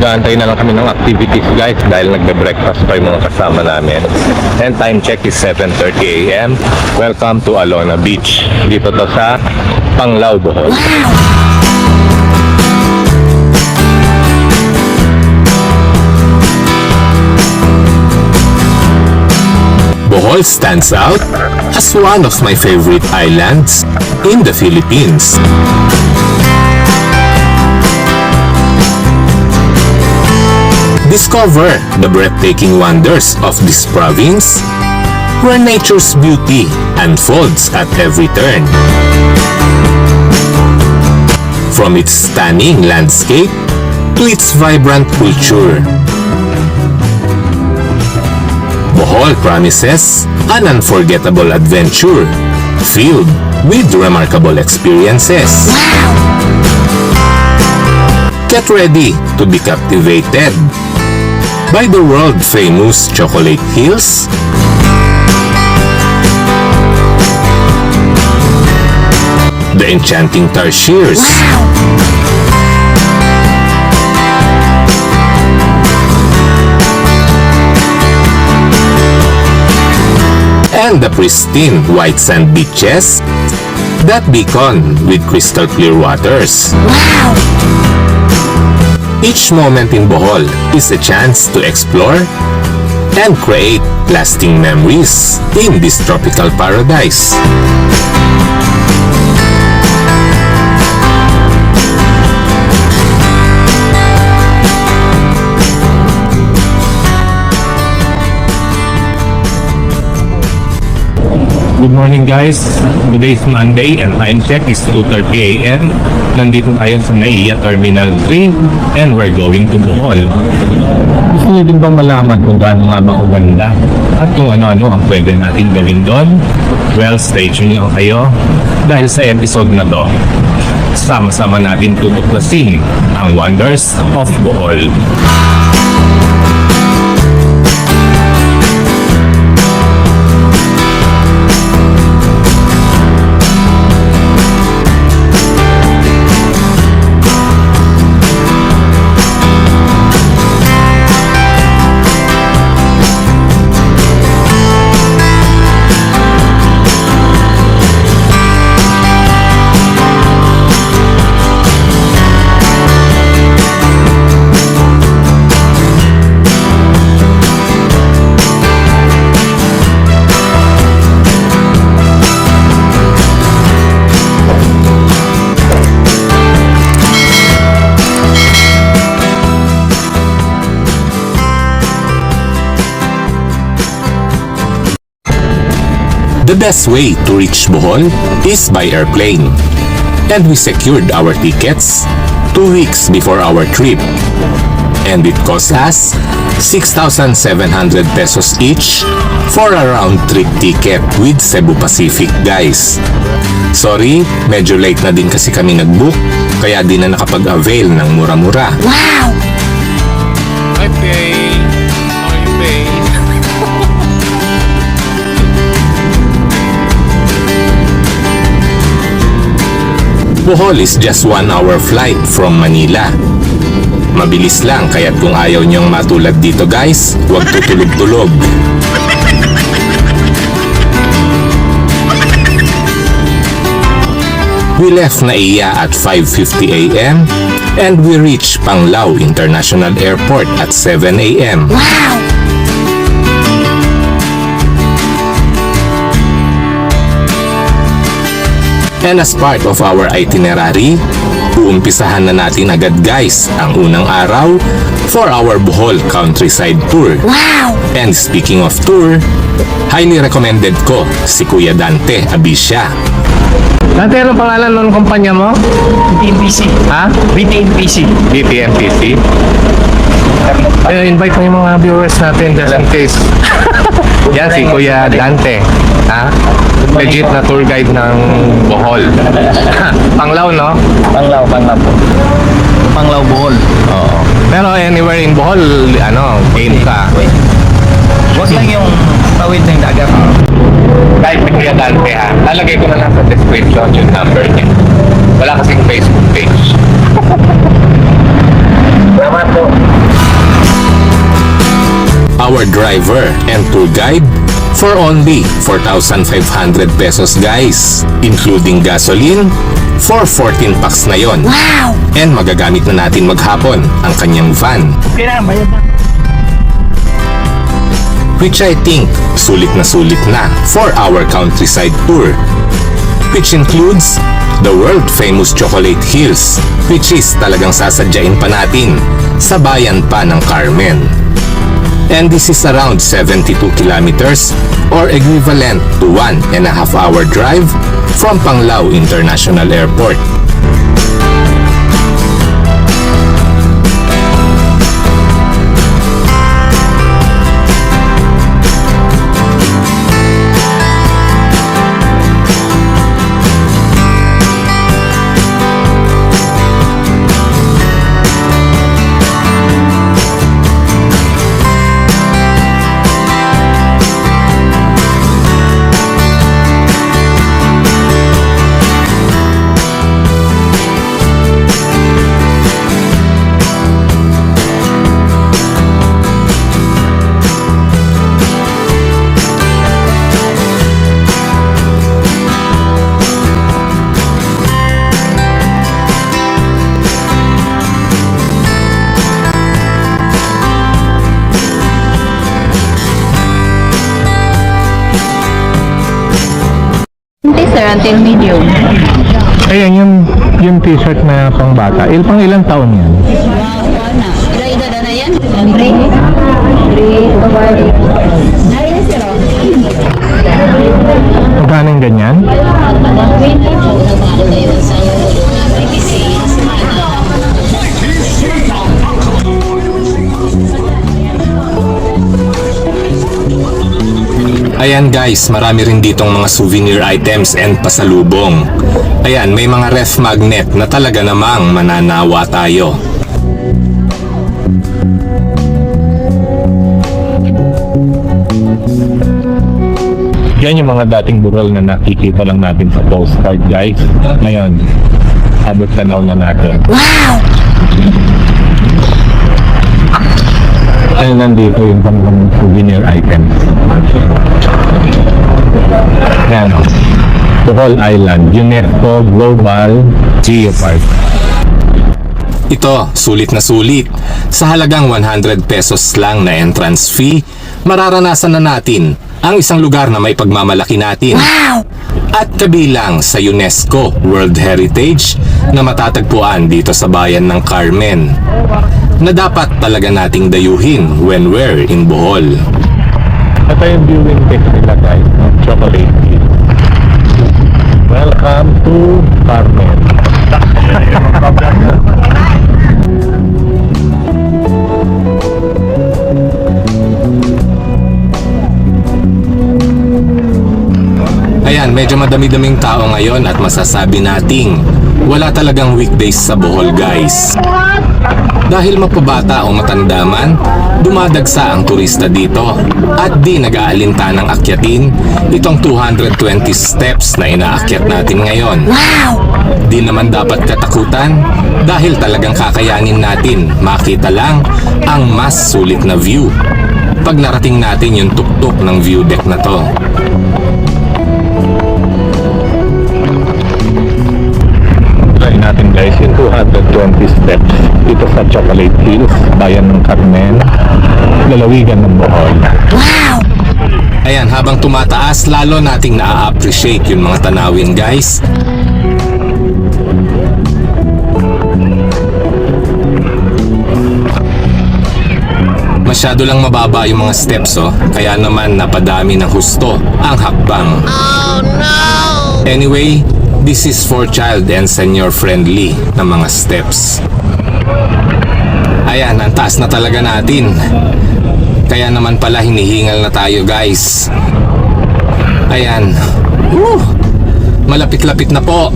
Nag-aantay na lang kami ng activities guys dahil nagbe-breakfast pa yung mga kasama namin. And time check is 7:30 AM. Welcome to Alona Beach. Dito to sa Panglao, Bohol. Bohol stands out as one of my favorite islands in the Philippines. Discover the breathtaking wonders of this province, where nature's beauty unfolds at every turn. From its stunning landscape to its vibrant culture, Bohol promises an unforgettable adventure filled with remarkable experiences. Get ready to be captivated by the world-famous Chocolate Hills, the enchanting tarsiers, and the pristine white sand beaches that beacon with crystal clear waters. Each moment in Bohol is a chance to explore and create lasting memories in this tropical paradise. Good morning guys. Today is Monday and time check is 2:30 AM. Nandito tayo sa NAIA Terminal 3 and we're going to Bohol. Gusto niyo din bang malaman kung gaano nga ba kaganda at kung ano-ano ang pwede natin gawin doon? Well, stay tuned lang kayo dahil sa episode na to, sama-sama natin tutuklasin ang wonders of Bohol. The best way to reach Bohol is by airplane, and we secured our tickets 2 weeks before our trip, and it cost us 6,700 pesos each for a round-trip ticket with Cebu Pacific, guys. Sorry, medyo late na din kasi kami nag-book, kaya di na nakapag-avail ng mura-mura. Wow! I pay. Bohol is just 1 hour flight from Manila. Mabilis lang, kaya't kung ayaw niyong matulad dito guys, huwag tutulog-tulog. We left NAIA at 5:50 AM and we reached Panglao International Airport at 7 AM. Wow! And as part of our itinerary, uumpisahan na natin agad guys ang unang araw for our Bohol countryside tour. Wow! And speaking of tour, highly recommended ko si Kuya Dante Abisya. Dante, anong pangalan ng kumpanya mo? BTMPC. Ha? BTMPC. BTMPC? Invite mo yung mga viewers natin just in case. Yan si Kuya Dante. Ha? Legit na tour guide ng Bohol. Panglao, no? Panglao po. Panglao Bohol. Oo. Pero anywhere in Bohol, game ka. Huwag lang yung tawid ng dagat. Kahit si Kuya Dante, ha? Lalagay ko na lang sa description yung number niya. Wala kasing Facebook page. Salamat po. our driver and tour guide for only 4,500 pesos guys, including gasoline for 14 packs na yon. Wow! And magagamit na natin maghapon ang kanyang van. Which I think sulit na for our countryside tour, which includes the world famous Chocolate Hills, which is talagang sasadyain pa natin sa bayan pa ng Carmen. And this is around 72 kilometers or equivalent to 1.5 hour drive from Panglao International Airport. Sir, until medium. Ayan, yung t-shirt na pang bata. Pang ilang taon yan? Ida na yan? 3. Magkano yung ganyan? Ayan guys, marami rin ditong mga souvenir items and pasalubong. Ayan, may mga ref magnet na talaga namang mananawa tayo. Yan yung mga dating bural na nakikita lang natin sa postcard guys. Ngayon, abot tanaw na natin. Wow! And nandito yung pang souvenir items. Yan. Bohol Island, UNESCO Global Geopark. Ito, sulit na sulit. Sa halagang 100 pesos lang na entrance fee, mararanasan na natin ang isang lugar na may pagmamalaki natin. Wow! At kabilang sa UNESCO World Heritage na matatagpuan dito sa bayan ng Carmen, na dapat talaga nating dayuhin when we're in Bohol. Ito yung viewing deck nila guys, ng Chocolate Hills. Welcome to Carmen. Ayan, medyo madami-daming tao ngayon at masasabi nating wala talagang weekdays sa Bohol guys. Dahil mapabata o matanda man, dumadagsa ang turista dito at di nag-aalintanang akyatin itong 220 steps na inaakyat natin ngayon. Wow! Di naman dapat katakutan dahil talagang kakayanin natin makita lang ang mas sulit na view pag narating natin yung tuktok ng view deck na to. Try natin guys yung 220 steps dito sa Chocolate Hills, bayan ng Carmen, lalawigan ng Bohol. Wow! Ayan, habang tumataas, lalo nating na-appreciate yung mga tanawin guys. Masyado lang mababa yung mga steps kaya naman napadami ng husto ang hakbang. Oh no! Anyway, this is for child and senior friendly na mga steps. Ayan, ang taas na talaga natin. Kaya naman pala hinihingal na tayo guys. Ayan. Malapit-lapit na po.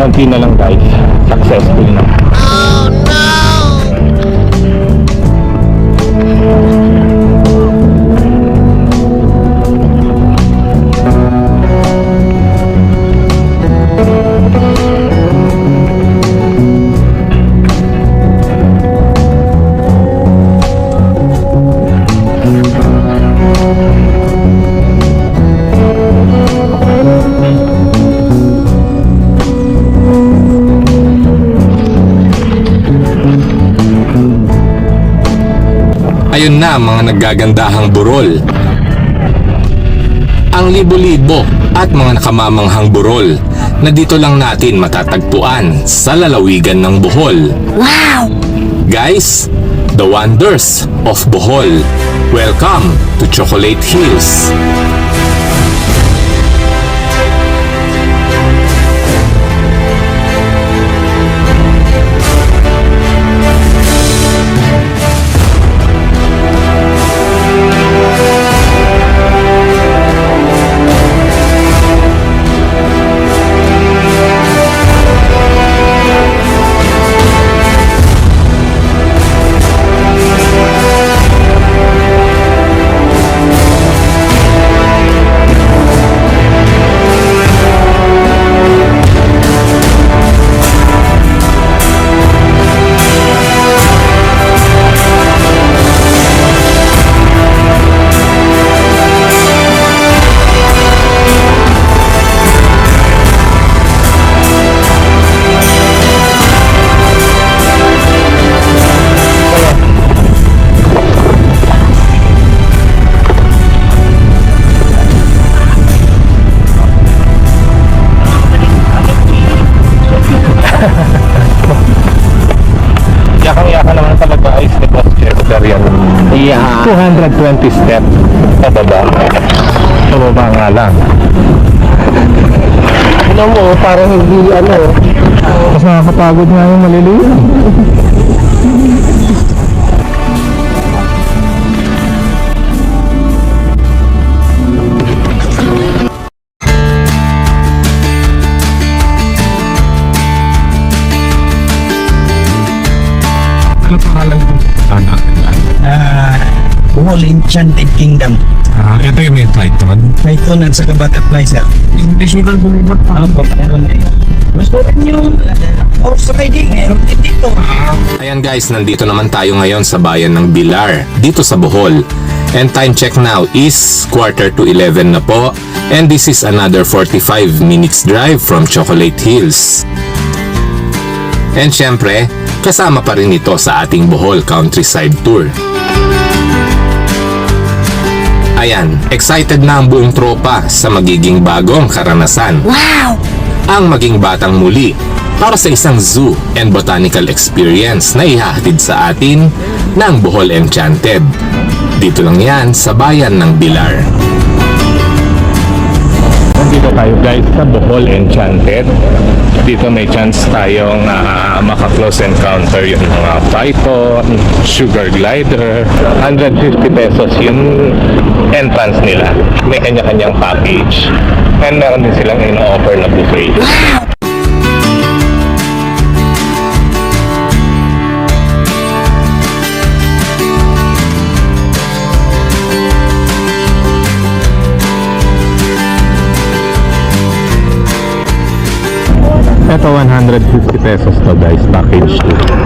konti na lang guys, successful na. Ayun na mga naggagandahang burol. Ang libo-libo at mga nakamamanghang burol na dito lang natin matatagpuan sa lalawigan ng Bohol. Wow! Guys, the wonders of Bohol. Welcome to Chocolate Hills. Yakang-yaka naman talaga ay ni Boss Chester yan. Yeah. 220 steps pababa. Pababa nga lang. Ano mo, parang hindi Mas nakakapagod nga yung maliliit. Ano pangalan ng anak? Bohol Enchanted Kingdom. Ito yung may Triton. Python at saka butterfly sir. English mo lang bumibot pa. Gusto rin yung horse riding. Meron din dito. Ayan guys, nandito naman tayo ngayon sa bayan ng Bilar, dito sa Bohol. And time check now is 11:45 na po. And this is another 45 minutes drive from Chocolate Hills. And syempre, kasama pa rin ito sa ating Bohol Countryside Tour. Ayan, excited na ang buong tropa sa magiging bagong karanasan. Wow! Ang maging batang muli para sa isang zoo and botanical experience na ihahatid sa atin ng Bohol Enchanted. Dito lang yan sa bayan ng Bilar. Nandito tayo guys sa Bohol Enchanted. Dito may chance tayong maka-close encounter yung mga python, sugar glider. 150 pesos yung entrance nila. May kanya-kanyang package. And meron din silang in-offer na buffet. Ito 150 pesos to guys, package 2.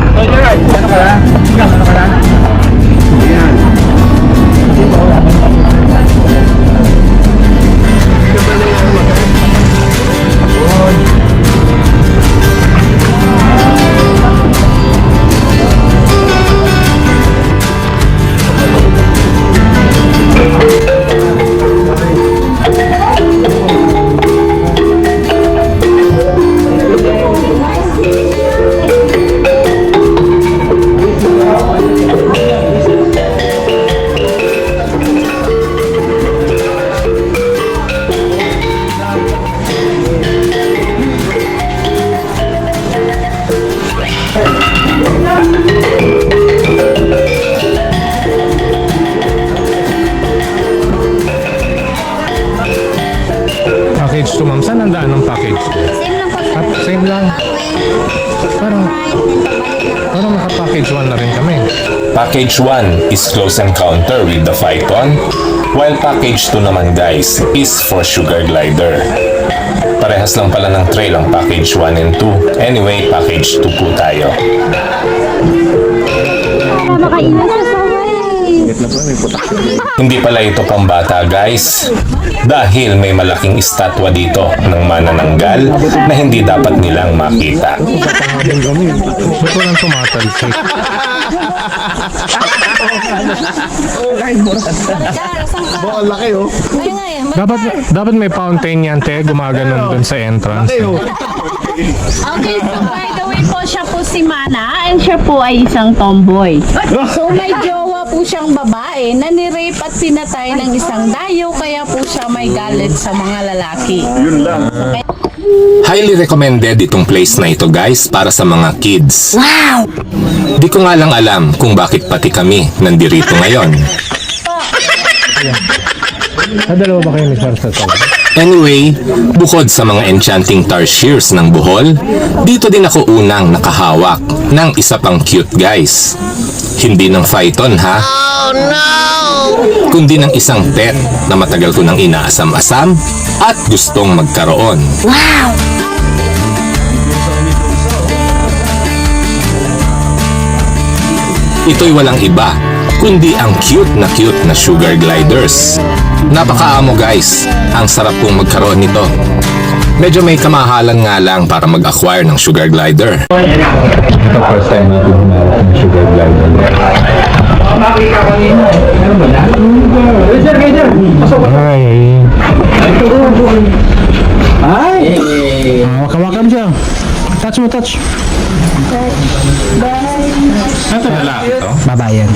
Package 1 is close encounter with the Phaeton, while package 2 naman guys is for sugar glider. Parehas lang pala ng trail ang package 1 and 2. Anyway, package 2 po tayo. Hindi pala ito pambata guys, dahil may malaking estatwa dito ng manananggal na hindi dapat nilang makita. Ba't walang tumatalsik? Baka laki oh. Dapat may fountain yan, te. Gumaganon dun sa entrance. Okay, so by the way po, siya po si Mana and siya po ay isang tomboy. So may jowa po siyang babae na nirape at pinatay ng isang dayo kaya po siya may galit sa mga lalaki. Highly recommended itong place na ito guys para sa mga kids. Wow! Di ko nga lang alam kung bakit pati kami nandirito ngayon. Dalawa ba kayo ni Sarsa? Anyway, bukod sa mga enchanting tarsiers ng Bohol, dito din ako unang nakahawak ng isa pang cute guys. Hindi ng Phaeton ha? Oh no! Kundi ng isang pet na matagal ko nang inaasam-asam at gustong magkaroon. Wow! Ito'y walang iba, kundi ang cute na sugar gliders. Napakaamo guys, ang sarap kong magkaroon nito. Medyo may kamahalan nga lang para mag-acquire ng sugar glider. Ito first time natin humarap ng sugar glider. Makita ko nino. Ano ba na? Pasok. Ay. Ay! Wakawakam siya. Touch mo, touch. Ito lalaki to? Babayan.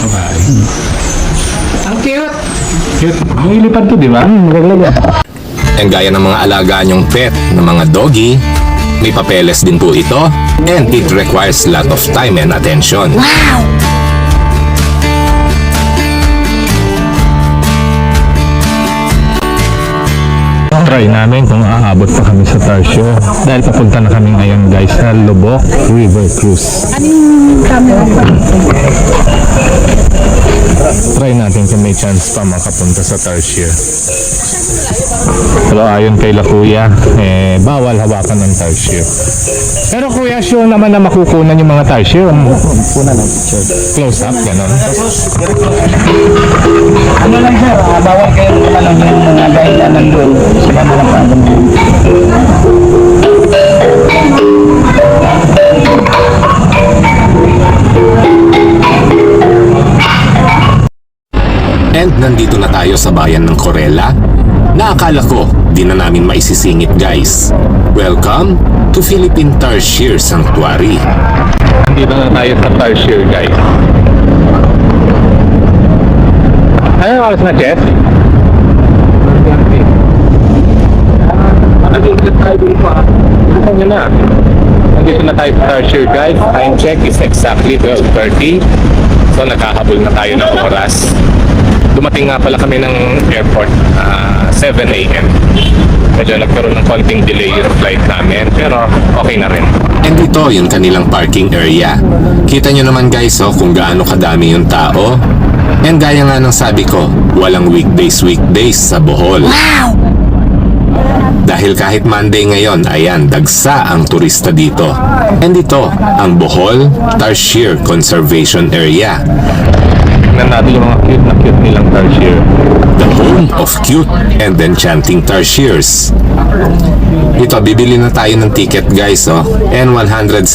Ang cute. Cute. Yung ilipad to, di ba? And gaya ng mga alaga niyong pet na mga doggy, may papeles din po ito and it requires lot of time and attention. Wow! Try namin kung aabot pa kami sa Tarsio dahil papunta na kami ngayon guys sa Lubok River Cruise. Try natin kung may chance pa makapunta sa Tarsio. Pero ayon kay La Kuya, bawal hawakan ng Tarsio. Pero Kuya, sure naman na makukunan yung mga Tarsio. Close up, gano'n. Ano lang sir, bawal kayo naman yung mga guide na nandun. Sila na lang paano. And nandito na tayo sa bayan ng Corella na akala ko di na namin maisisingit guys. Welcome to Philippine Tarsier Sanctuary. Nandito na tayo sa Tarsio guys. Ano oras na, Jeff? Nandito na tayo sa Tarsio guys. Time check is exactly 12:30. So nagkahabol na tayo ng oras. Dumating nga pala kami ng airport 7 a.m. Medyo nagkaroon ng konting delay yung flight namin pero okay na rin. And ito yung kanilang parking area. Kita nyo naman guys kung gaano kadami yung tao. And gaya nga ng sabi ko, walang weekdays sa Bohol. Wow! Dahil kahit Monday ngayon, ayan, dagsa ang turista dito. And ito, ang Bohol Tarsier Conservation Area. Tingnan natin yung mga cute nilang Tarsier. The home of cute and enchanting tarsiers. Ito, bibili na tayo ng ticket guys and 170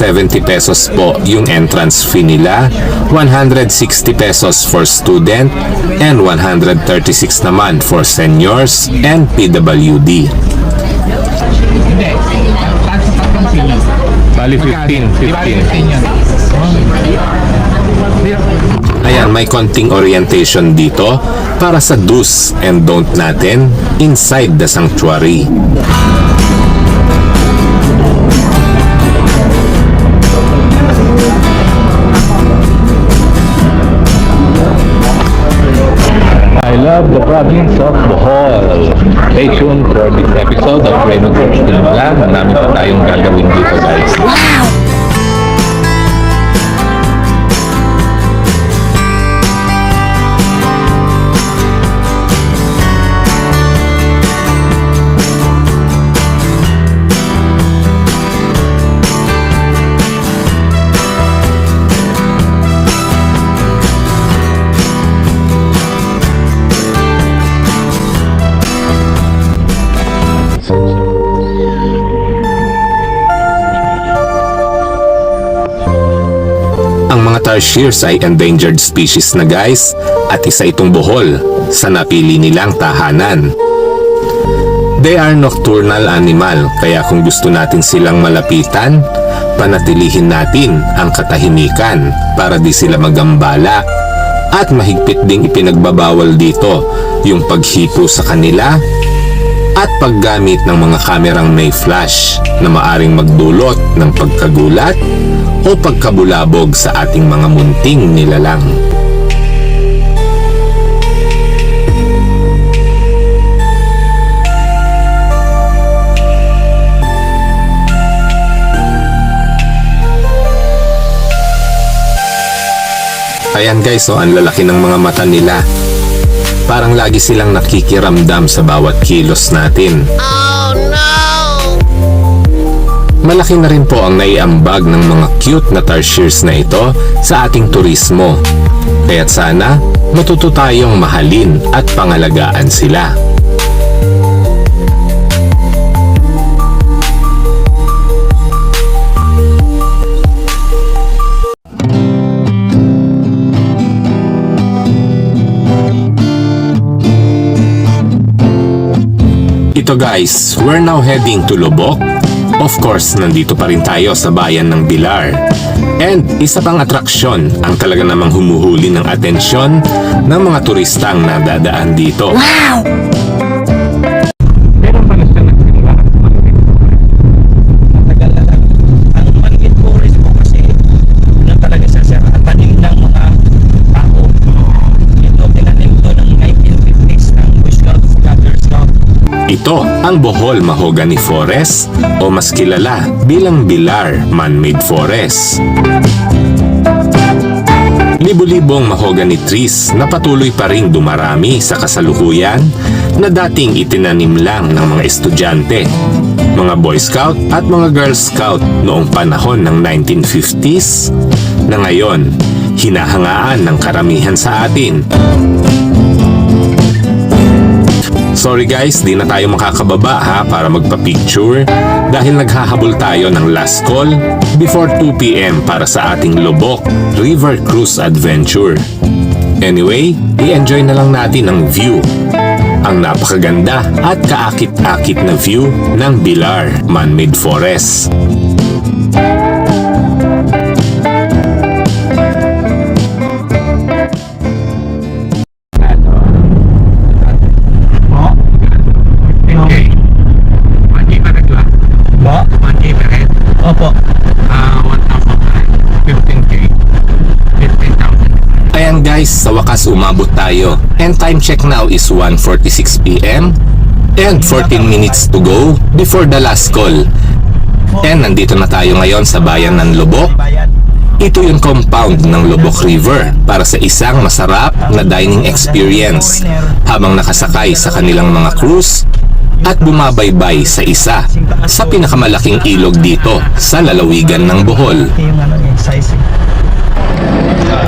pesos po yung entrance fee nila, 160 pesos for student, and 136 naman for seniors and PWD. Bali 15. Ayan, may konting orientation dito para sa do's and don't natin inside the sanctuary. I love the province of Bohol. Stay tuned for this episode of Raymond Coach Tinula. Marami pa tayong gagawin dito guys. tarsiers ay endangered species na guys, at isa itong buhol sa napili nilang tahanan. They are nocturnal animal, kaya kung gusto natin silang malapitan, panatilihin natin ang katahimikan para di sila magambala. At mahigpit ding ipinagbabawal dito yung paghipo sa kanila at paggamit ng mga kamerang may flash na maaring magdulot ng pagkagulat o pagkabulabog sa ating mga munting nilalang. Ayan guys, so ang lalaki ng mga mata nila. Parang lagi silang nakikiramdam sa bawat kilos natin. Oh no! Malaki na rin po ang naiambag ng mga cute na tarsiers na ito sa ating turismo. Kaya't sana matuto tayong mahalin at pangalagaan sila. Ito guys, we're now heading to Lubok. Of course, nandito pa rin tayo sa bayan ng Bilar. And isa pang atraksyon ang talaga namang humuhuli ng atensyon ng mga turistang nadadaan dito. Meron pala siya nagsimula. Matagal na lang. Ang Manguit Forest po kasi, ano talaga siya tanim ng mga tao. Ito, tinanim to ng 1950s ng Boy Scout, Scouter Scout. Ito ang Bohol Mahogany Forest o mas kilala bilang Bilar Man-Made Forest. Libo-libong mahogany trees na patuloy pa ring dumarami sa kasalukuyan na dating itinanim lang ng mga estudyante, mga Boy Scout at mga Girl Scout noong panahon ng 1950s na ngayon hinahangaan ng karamihan sa atin. Sorry guys, di na tayo makakababa ha para magpa-picture dahil naghahabol tayo ng last call before 2 PM para sa ating Lubok River Cruise Adventure. Anyway, i-enjoy na lang natin ang view. Ang napakaganda at kaakit-akit na view ng Bilar Man-Made Forest. Okay. 1K pa nagla. Ba? 1K pa rin. Opo. 1,000. 15K. 15,000. Ayan guys, sa wakas umabot tayo. And time check now is 1:46 PM and 14 minutes to go before the last call. And nandito na tayo ngayon sa bayan ng Lubok. Bayan. Ito yung compound ng Lubok River para sa isang masarap na dining experience habang nakasakay sa kanilang mga cruise at bumabaybay sa isa sa pinakamalaking ilog dito sa lalawigan ng Bohol. Ito yung ano yung size.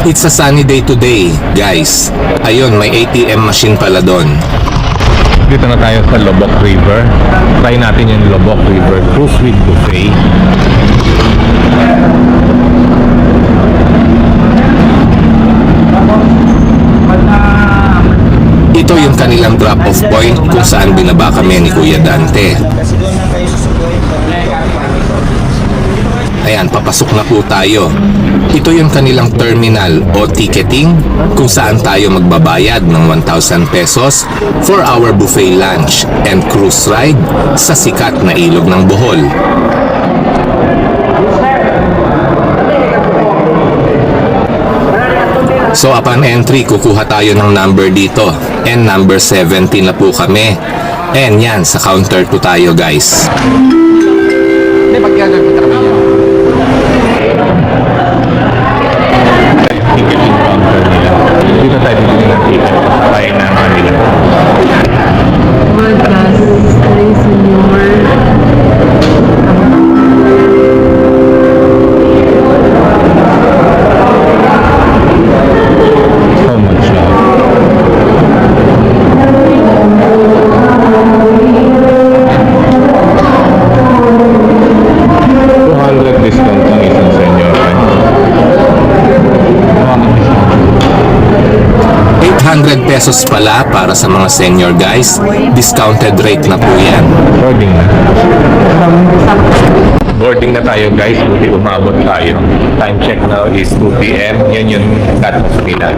It's a sunny day today, guys. Ayun, may ATM machine pala doon. Dito na tayo sa Lubok River. Try natin yung Lubok River Cruise with Buffet. Ito yung kanilang drop-off point kung saan binaba kami ni Kuya Dante. Kasi doon na kayo susubuhin. Ayan, papasok na po tayo. Ito yung kanilang terminal o ticketing kung saan tayo magbabayad ng 1,000 pesos for our buffet lunch and cruise ride sa sikat na ilog ng Bohol. So upon entry, kukuha tayo ng number dito. And number 70 na po kami. And yan, sa counter po tayo guys. Ticketing counter nila. Dito tayo bibili ng ticket. Bayan na ang kanila. So much love. 200 pesos pala para sa mga senior guys. Discounted rate na po yan. Boarding na. Boarding na tayo guys, buti umabot tayo. Time check now is 2 p.m. Yan yung cut-off nila.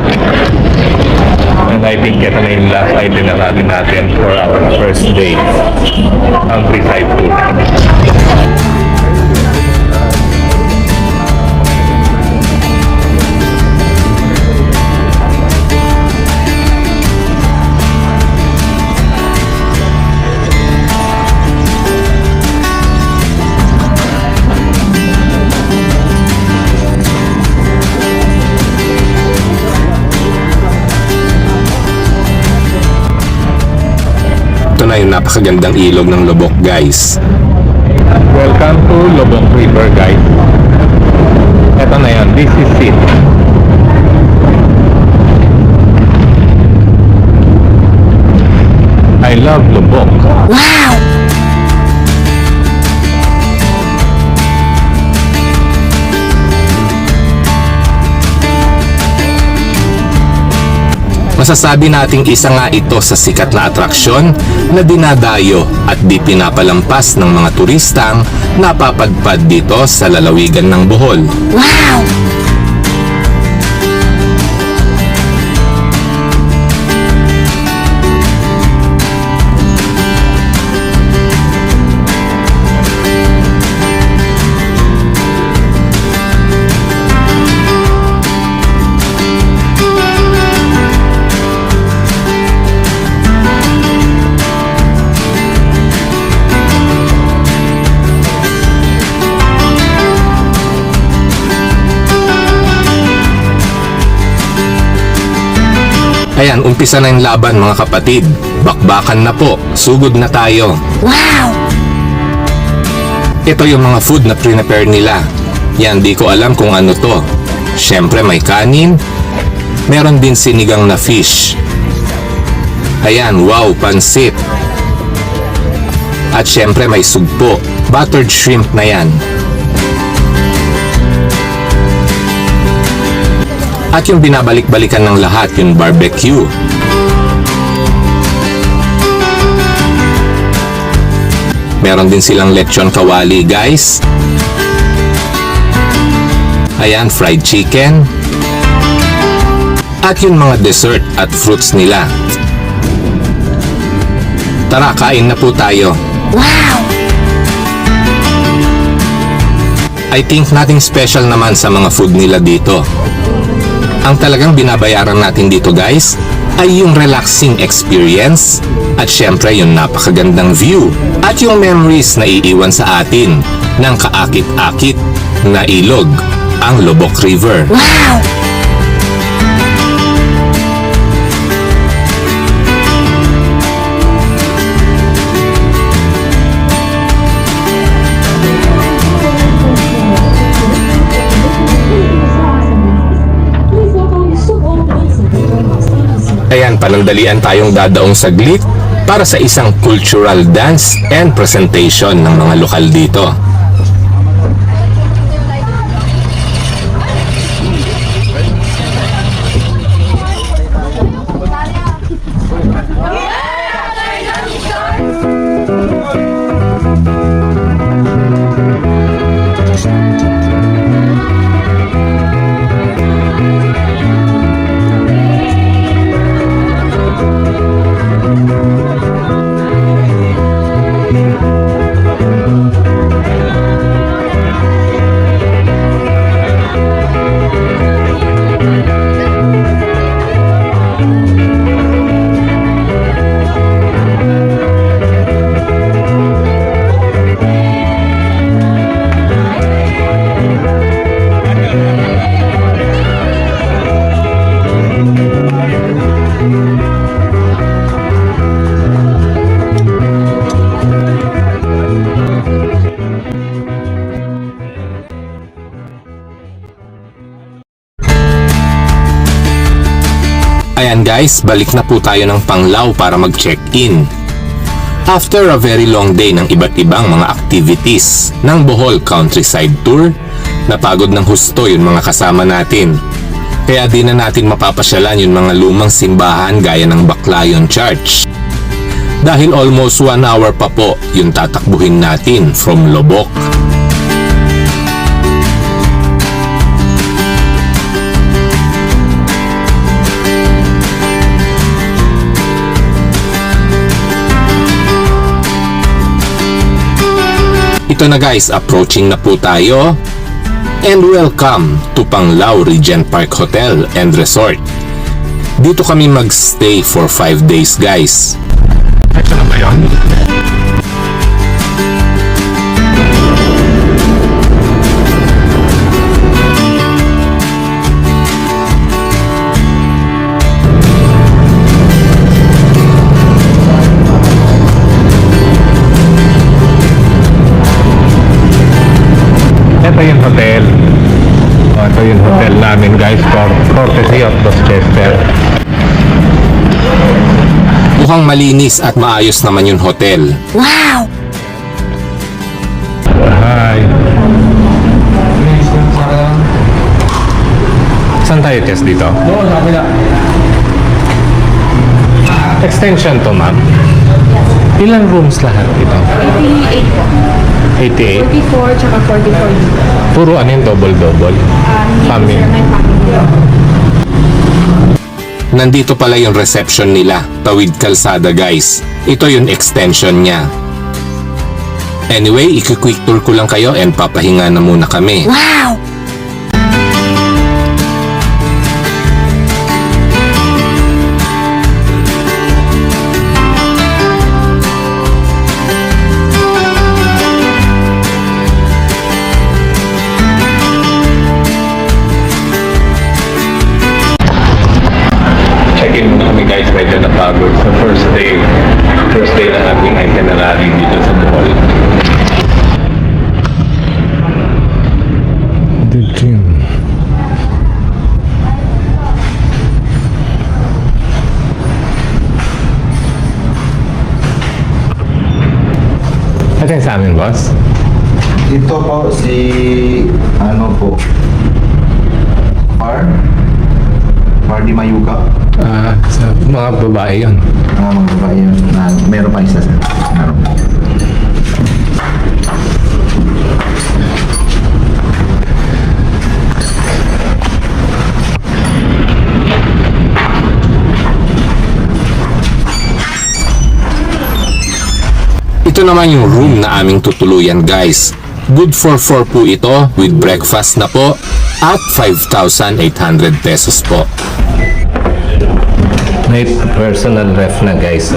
And I think ito na yung last itinerary natin for our first day. Countryside tour. Ito na yung napakagandang ilog ng Lubok guys. Welcome to Lobong River guys. Ito na yan, this is it. I love Lubok. Masasabi nating isa nga ito sa sikat na atraksyon na dinadayo at di pinapalampas ng mga turistang napapadpad dito sa lalawigan ng Bohol. Ayan, umpisa na yung laban mga kapatid. Bakbakan na po, sugod na tayo. Ito yung mga food na prepare nila. Yan, di ko alam kung ano to. Syempre may kanin. Meron din sinigang na fish. Ayan, wow, pansit. At syempre may sugpo. Buttered shrimp na yan. At yung binabalik-balikan ng lahat, yung barbecue. Meron din silang lechon kawali, guys. Ayan, fried chicken. At yung mga dessert at fruits nila. Tara, kain na po tayo. I think nothing special naman sa mga food nila dito. Ang talagang binabayaran natin dito guys ay yung relaxing experience at syempre yung napakagandang view at yung memories na iiwan sa atin ng kaakit-akit na ilog, ang Lubok River. Ayan, panandalian tayong dadaong saglit para sa isang cultural dance and presentation ng mga lokal dito. Ayan guys, balik na po tayo ng Panglao para mag-check-in. After a very long day ng iba't ibang mga activities ng Bohol Countryside Tour, napagod ng husto yung mga kasama natin. Kaya di na natin mapapasyalan yung mga lumang simbahan gaya ng Baclayon Church. Dahil almost 1 hour pa po yung tatakbuhin natin from Lobok. Ito na guys, approaching na po tayo. And welcome to Panglao Regent Park Hotel and Resort. Dito kami magstay for 5 days guys. Ito na ba yun? Ito yung hotel. Ito yung hotel namin guys, for courtesy of Dorchester. Mukhang malinis at maayos naman yung hotel. Hi. Saan tayo test dito? Doon, sa kapila. Extension to, ma'am. Ilang rooms lahat ito? 88 po. 88? 44 tsaka 44 dito. Puro ano yung double-double? Family. Sir, may family. Nandito pala yung reception nila, tawid kalsada guys. Ito yung extension niya. Anyway, quick tour ko lang kayo and papahinga na muna kami. Check-in muna kami guys, medyo napagod sa first day na ating itinerary dito sa Bohol. The gym. Ito yung sa amin, boss. Ito po si, ano po, Pardi Mayuka. Sa mga babae yun. Mga babae yun. Meron pa isa sir. Meron pa. Ito naman yung room na aming tutuluyan guys. Good for 4 po ito with breakfast na po at 5,800 pesos po. May personal ref na guys.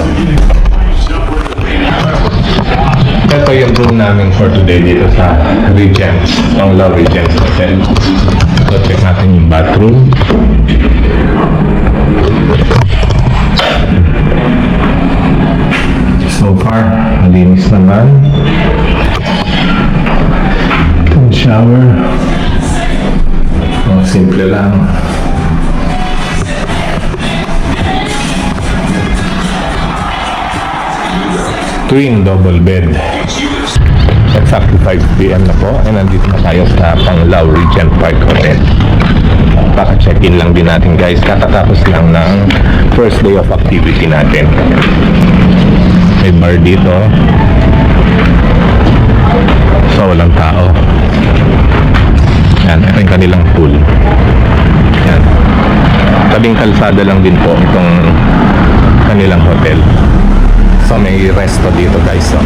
Ito yung room namin for today dito sa Regents, Panglao Regents Hotel. So check natin yung bathroom. So far, malinis naman. Itong shower. Oh, simple lang. Twin double bed. Exactly 5 p.m. na po. And nandito na tayo sa Panglao Regent Park Hotel. Para check-in lang din natin guys. Katatapos lang ng first day of activity natin. May bar dito. So walang tao. Yan, ito yung kanilang pool. Yan. Tabing kalsada lang din po itong kanilang hotel. So may resto dito guys. So,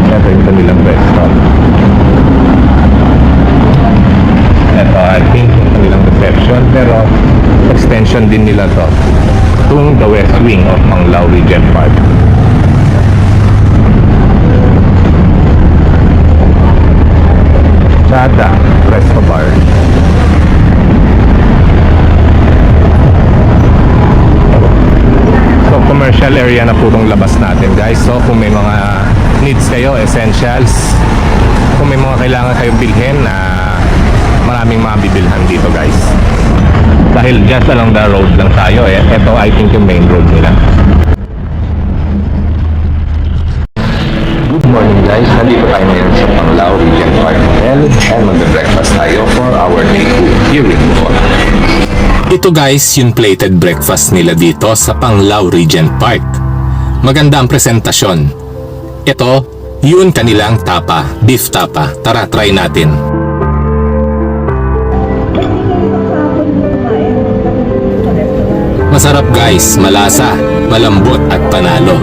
ito yung kanilang resto. Ito I think yung kanilang reception. Pero extension din nila to. Itong the west wing of Panglao Regent Park. Chada Resto Bar. So commercial area na po itong labas natin guys. So kung may mga needs kayo, essentials, kung may mga kailangan kayong bilhin na maraming mabibilhan dito guys. Dahil just along the road lang tayo eh. Ito I think yung main road nila. Good morning guys, nandito tayo ngayon sa Panglao Regent Park Hotel and mag-breakfast tayo for our day 2 here in Bohol. Ito guys, yung plated breakfast nila dito sa Panglao Regent Park. Maganda ang presentasyon. Ito, yun kanilang tapa, beef tapa. Tara, try natin. Masarap guys, malasa, malambot at panalo.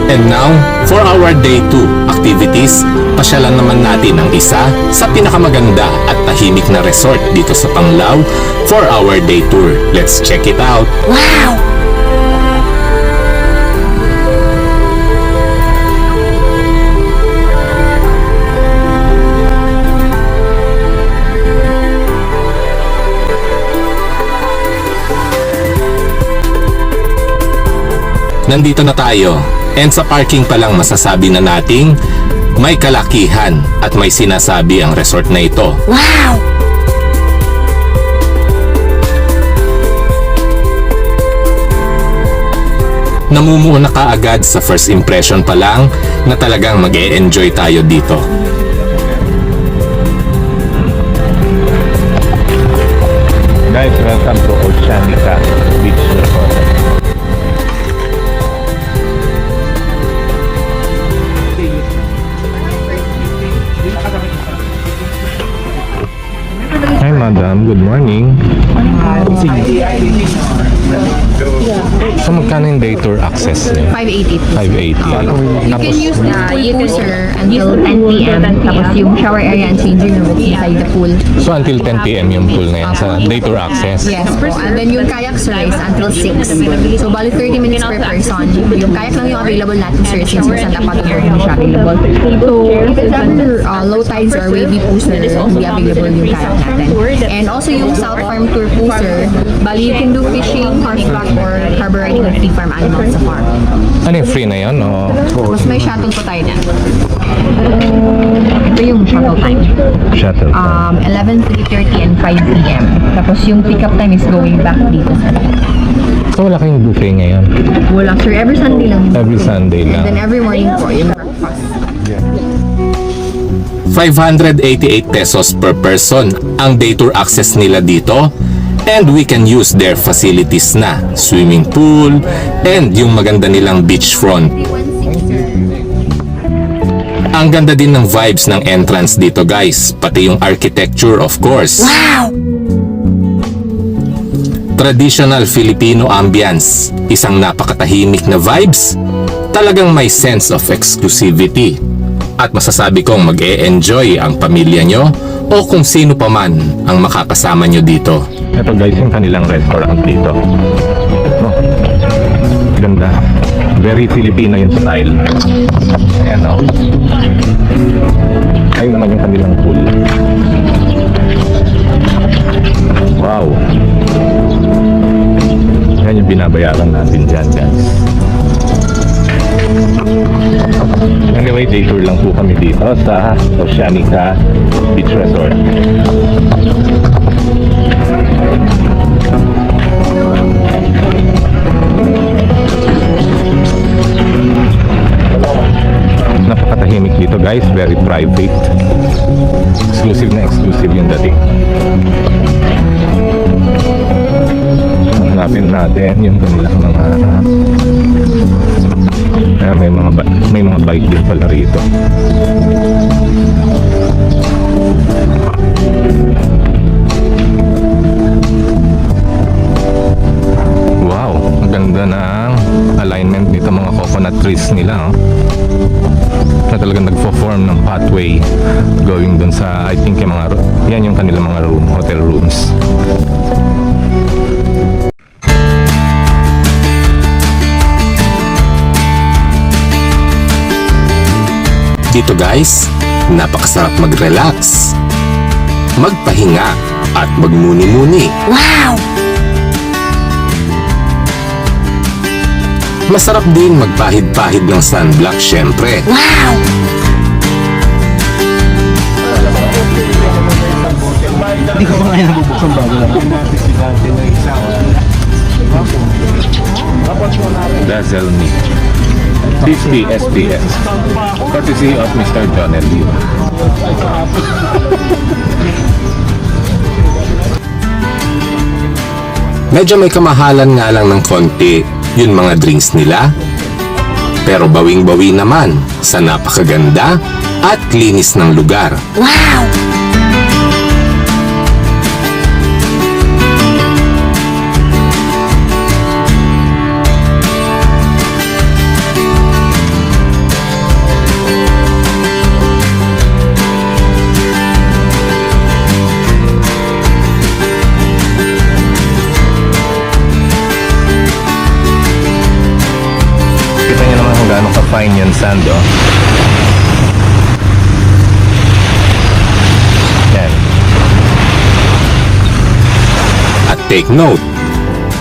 And now, for our day 2 activities, pasyalan naman natin ang isa sa pinakamaganda at tahimik na resort dito sa Panglao for our day tour. Let's check it out. Nandito na tayo. And sa parking pa lang masasabi na nating may kalakihan at may sinasabi ang resort na ito. Namumuo na kaagad sa first impression pa lang na talagang mag-e-enjoy tayo dito. Guys, welcome to Oceanica Beach Resort. Hi madam, good morning. So magkano yung day tour access niyo? 580 po. 580. You can use this pool you po, can sir, until 10 p.m. Tapos yung shower area and changing room is inside the pool. So until 10 p.m. yung pool na yan sa day tour access? Yes po. And then yung kayak, sir, is until 6. So, bali 30 minutes per person. Yung kayak lang yung available natin, sir, since yung Santa Pato area hindi siya available. So, if it's under low tides or wavy po, sir, hindi available yung kayak natin. And also yung South Farm Tour po, sir, bali you can do fishing, horseback, or harbor riding with free farm animals sa farm. Ano yung free na yun? O? Tapos may shuttle po tayo na. Ito yung shuttle time. Shuttle. 11, 3:30 and 5 p.m. Tapos yung pick-up time is going back dito. So wala kayong buffet ngayon? Wala, sir. Every Sunday lang. Every Sunday And then lang. every morning po yung breakfast. 588 pesos per person ang day tour access nila dito. And we can use their facilities na, swimming pool, and yung maganda nilang beachfront. Ang ganda din ng vibes ng entrance dito guys, pati yung architecture of course. Traditional Filipino ambience, isang napakatahimik na vibes, talagang may sense of exclusivity. At masasabi kong mag-e-enjoy ang pamilya nyo o kung sino pa man ang makakasama nyo dito. Ito guys, yung kanilang restaurant dito. Oh, ganda. Very Filipino yung style. Ayan o. Ayun naman yung kanilang pool. Wow. Yan yung binabayaran natin dyan guys. Anyway, day tour lang po kami dito sa Oceanica Beach Resort. Napakatahimik dito guys, very private. Exclusive na exclusive yung dating. Hanapin natin yung kanilang mga may mga bike din pala rito. Wow, ang ganda ng alignment nito mga coconut trees nila, oh. Na talagang nagfo-form ng pathway going dun sa, I think yung mga yan yung kanilang mga hotel rooms. Dito guys, napakasarap mag-relax, magpahinga at magmuni-muni. Masarap din magpahid-pahid ng sunblock syempre. Hindi ko pa ngayon nabubuksan bago lang. Dazzle me. 60 SPS. Courtesy of Mr. John L. Lee. Medyo may kamahalan nga lang ng konti yun mga drinks nila. Pero bawing-bawi naman sa napakaganda at linis ng lugar. Kita niyo naman kung gaano ka-fine yung sand, oh. Yan. At take note,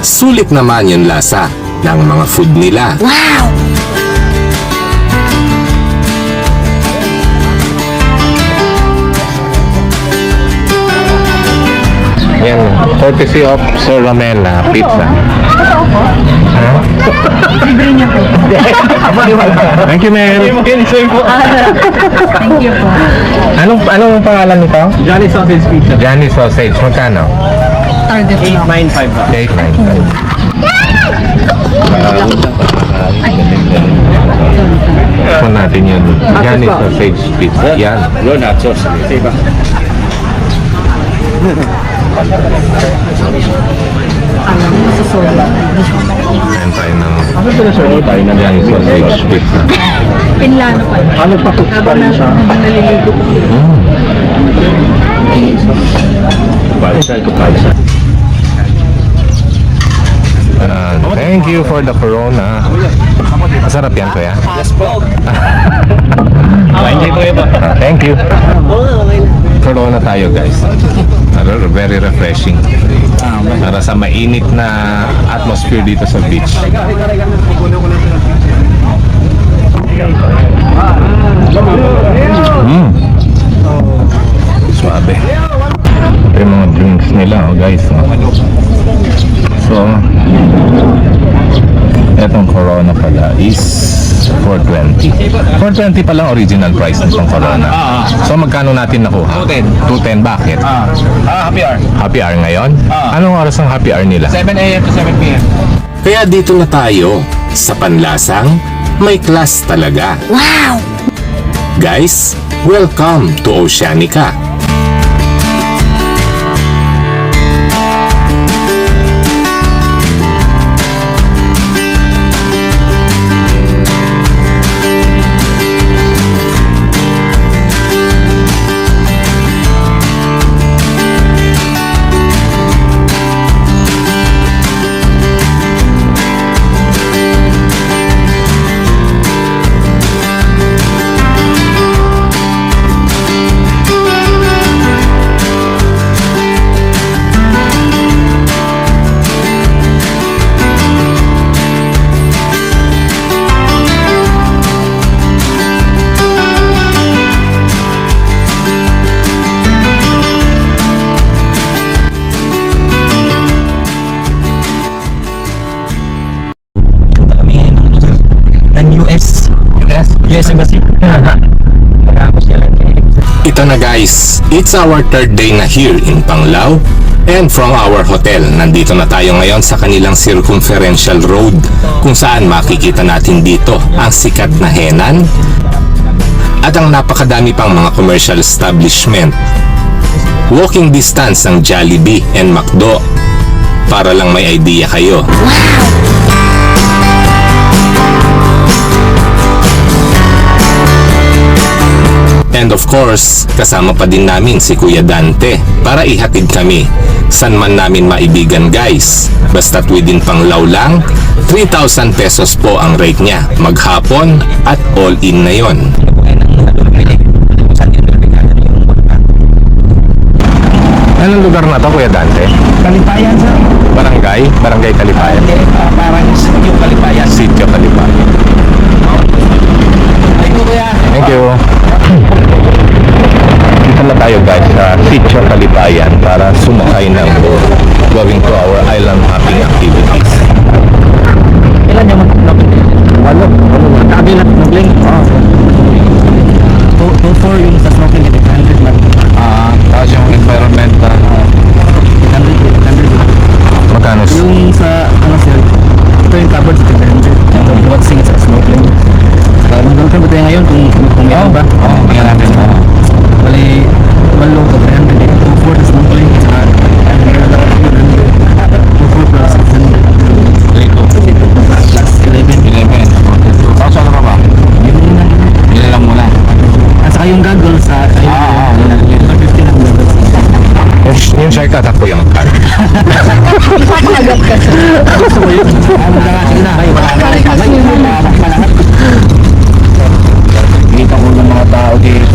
sulit naman yung lasa ng mga food nila. Yan, courtesy of Sir Romel na pizza. Thank you, ma'am. Thank you po. Anong pangalan nito? Johnny Sausage Pizza. Johnny Sausage. Magkano? Target lang. 895. Ito natin yun. Johnny Sausage Pizza. Yan. Yun, nachos. Diba? Ayan tayo ng Johnny Sausage Pizza. Pinlano pa. Ano pa pa rin siya? Naliligo po. Thank you for the Corona. Masarap yan, kuya. Yes po. Enjoy po yun po. Thank you. Corona tayo, guys. Very refreshing. Para sa mainit na atmosphere dito sa beach. Suabe. Ito yung mga drinks nila, oh, guys. So, etong Corona pala is 420. 420 pa lang original price nitong Corona. So, magkano natin nakuha? 210. 210. Bakit? Happy hour. Happy hour ngayon? Anong oras ang happy hour nila? 7 a.m. to 7 p.m. Kaya dito na tayo sa panlasang may class talaga. Wow! Guys, welcome to Oceanica. US Embassy. Ito na guys, it's our third day na here in Panglao. And from our hotel, nandito na tayo ngayon sa kanilang circumferential road kung saan makikita natin dito ang sikat na Henan at ang napakadami pang mga commercial establishment. Walking distance ang Jollibee and McDo para lang may idea kayo. And of course, kasama pa din namin si Kuya Dante para ihatid kami san man namin maibigan guys. Basta't within Panglao lang, 3,000 pesos po ang rate niya maghapon at all in na yon. Anong lugar na to, Kuya Dante? Kalipayan sir. Barangay? Barangay Kalipayan. Parang yung Kalipayan. Sitio Kalipayan. Thank you kuya. Thank you. Dito na tayo guys sa Sitio Kalipayan para sumakay ng boat going to our island hopping activities. Ilan yung mag-vlog? Ano snorkeling? Oo. 2.4 yung sa snorkeling, 800 lang. Tapos yung environmental, 800. magkano? Yung sa, ano sir, ito yung covered sa 700. Yung watching sa snorkeling. Saka mag-snorkeling ba tayo ngayon kung meron ba? Oo, tingnan natin. Bali, 1 low to 300. 2.4 sa snorkeling. Saka, 2.4 plus 600. Plus 11. Tapos ano ka ba? Yun lang muna. At saka yung goggles sa ayun, 150 lang goggles. Yung share ka, takbo yung card. Gusto mo yun? Magkakasin na kayo. Malahat. Kita ko ng mga tao dito.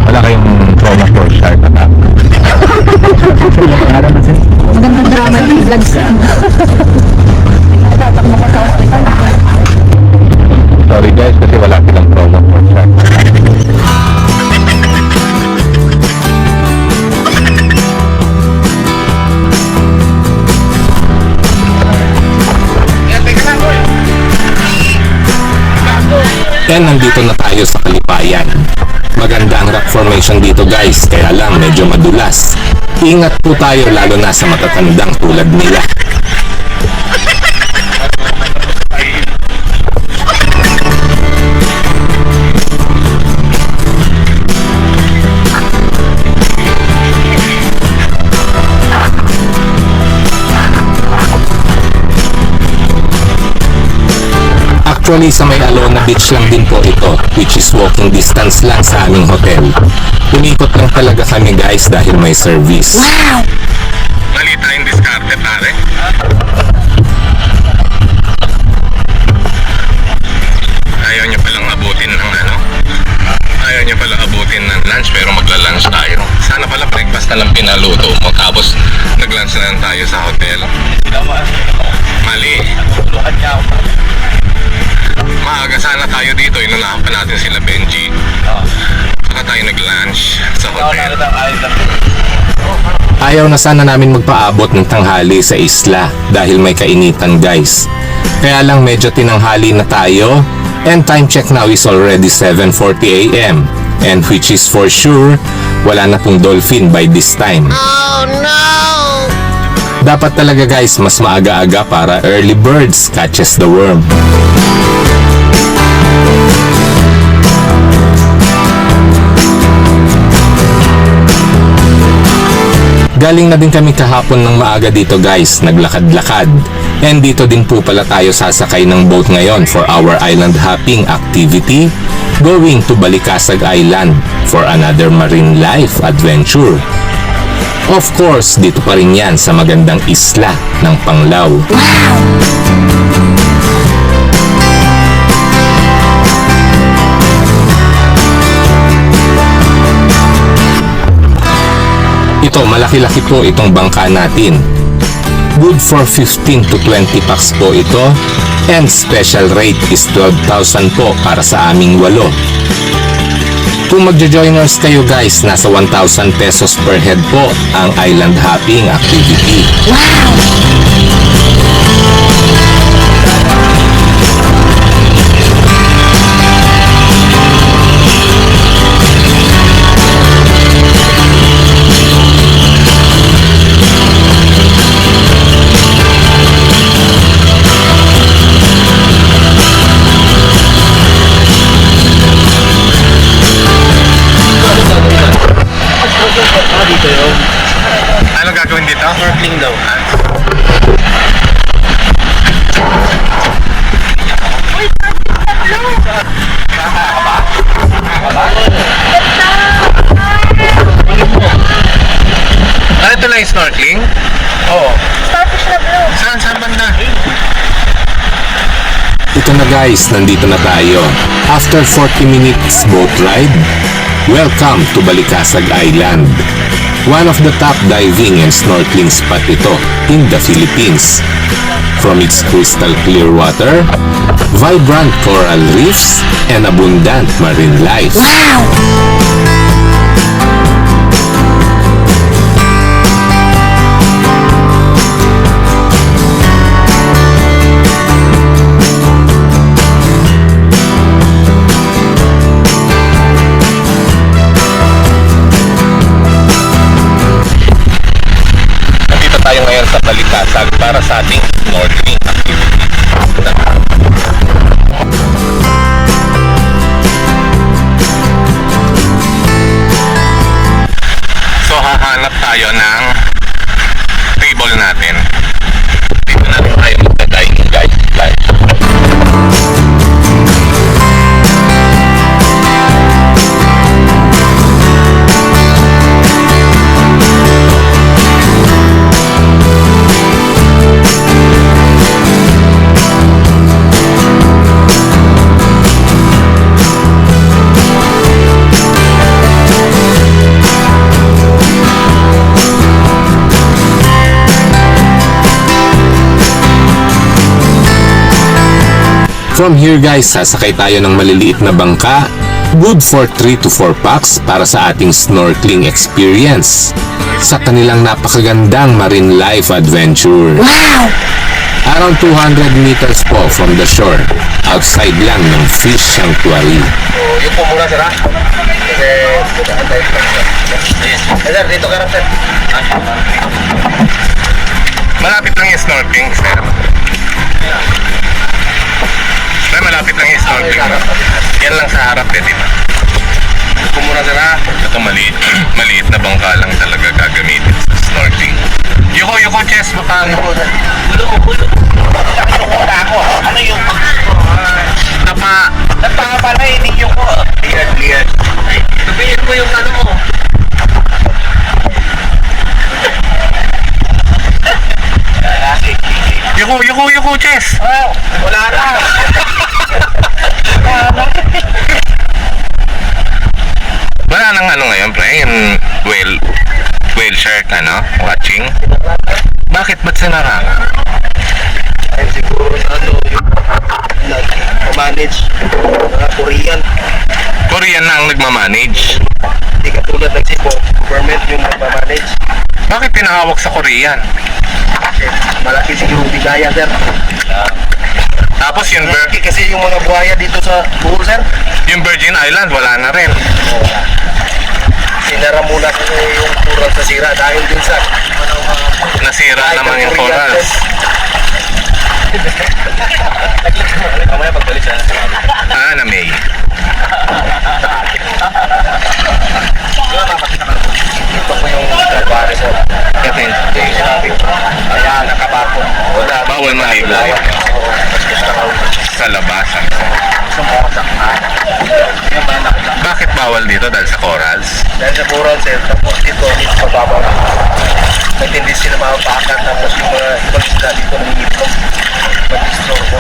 Wala kayong trauma for shark attack. Magandang drama ng vlogs. Sorry guys, kasi wala silang trauma for shark attack. And nandito na tayo sa Kalipayan. Maganda ang rock formation dito guys, kaya lang medyo madulas. Ingat po tayo lalo na sa matatandang tulad nila. Actually, sa may Alona Beach lang din po ito, which is walking distance lang sa aming hotel. Umikot lang talaga kami guys dahil may service. Wow! Mali tayong diskarte pare. Ayaw niya palang abutin ng ano? Ayaw niya palang abutin ng lunch pero magla-lunch tayo. Sana pala breakfast na lang pinaluto mo tapos nag-lunch na lang tayo sa hotel. Mali. Maaga sana tayo dito, inunahan pa natin sila Benji. Saka tayo nag-lunch sa hotel. Ayaw na sana namin magpaabot ng tanghali sa isla dahil may kainitan guys. Kaya lang medyo tinanghali na tayo and time check now is already 7:40 AM and which is for sure wala na pong dolphin by this time. Oh no! Dapat talaga guys mas maaga-aga para early birds catches the worm. Galing na din kami kahapon ng maaga dito guys, naglakad-lakad. And dito din po pala tayo sasakay ng boat ngayon for our island hopping activity, going to Balikasag Island for another marine life adventure. Of course, dito pa rin yan sa magandang isla ng Panglao. Ito, malaki-laki po itong bangka natin. Good for 15 to 20 packs po ito. And special rate is 12,000 po para sa aming 8. Kung magjo-joiners kayo guys, nasa 1,000 pesos per head po ang island hopping activity. Ano gagawin dito? Snorkeling daw. Ano ito lang yung snorkeling? Oo. Starfish na blue. Saan banda? Ito na guys, nandito na tayo. After 40 minutes boat ride, welcome to Balikasag Island. One of the top diving and snorkeling spot ito in the Philippines. From its crystal clear water, vibrant coral reefs, and abundant marine life. Wow! sa Balikasag para sa ating snorkeling activity. So hahanap tayo ng table natin. Dito na rin tayo magdadining guys. From here guys, sasakay tayo ng maliliit na bangka. Good for 3 to 4 packs para sa ating snorkeling experience sa kanilang napakagandang marine life adventure. Wow! Around 200 meters po from the shore, outside lang ng fish sanctuary. Yung po muna sir ha? Sir, dito ka rin sir. Malapit lang yung snorkeling sir. Ay, malapit lang yung snorkeling. Yan lang sa harap eh, di ba? Ito muna sir ha? Ito maliit na bangka lang talaga gagamitin sa snorkeling. Yuko, chest, baka ano ko. Bulo. Ano yung Tapa pala, hindi yuko. Clear. Sabihin mo yung ano mo. Yuko, chest. Wala na. Wala nang ano ngayon, pre, yung whale shark, watching. Bakit ba't sinara? Ay siguro sa ano yung nag-manage mga Korean. Korean na ang nagmamanage. Hindi katulad ng Cebu, government yung nagmamanage. Bakit pinahawak sa Korean? Malaki siguro bigaya sir. Tapos yung, Malaki kasi yung mga buhaya dito sa Bohol sir. yung Virgin Island, wala na rin. Sinara muna yung coral sa sira dahil din sa Nasira naman yung corals. Mamaya pagbalik sa Na May. ito po yung bari sir. Kasi Kaya nakabako. Wala. bawal maligo sa labasan. Bakit bawal dito? Dahil sa corals? Dahil sa coral sir, tapos dito mababa. Hindi sila mapapakan tapos yung mga ibang isda dito nangingitlog. Mag-disturbo.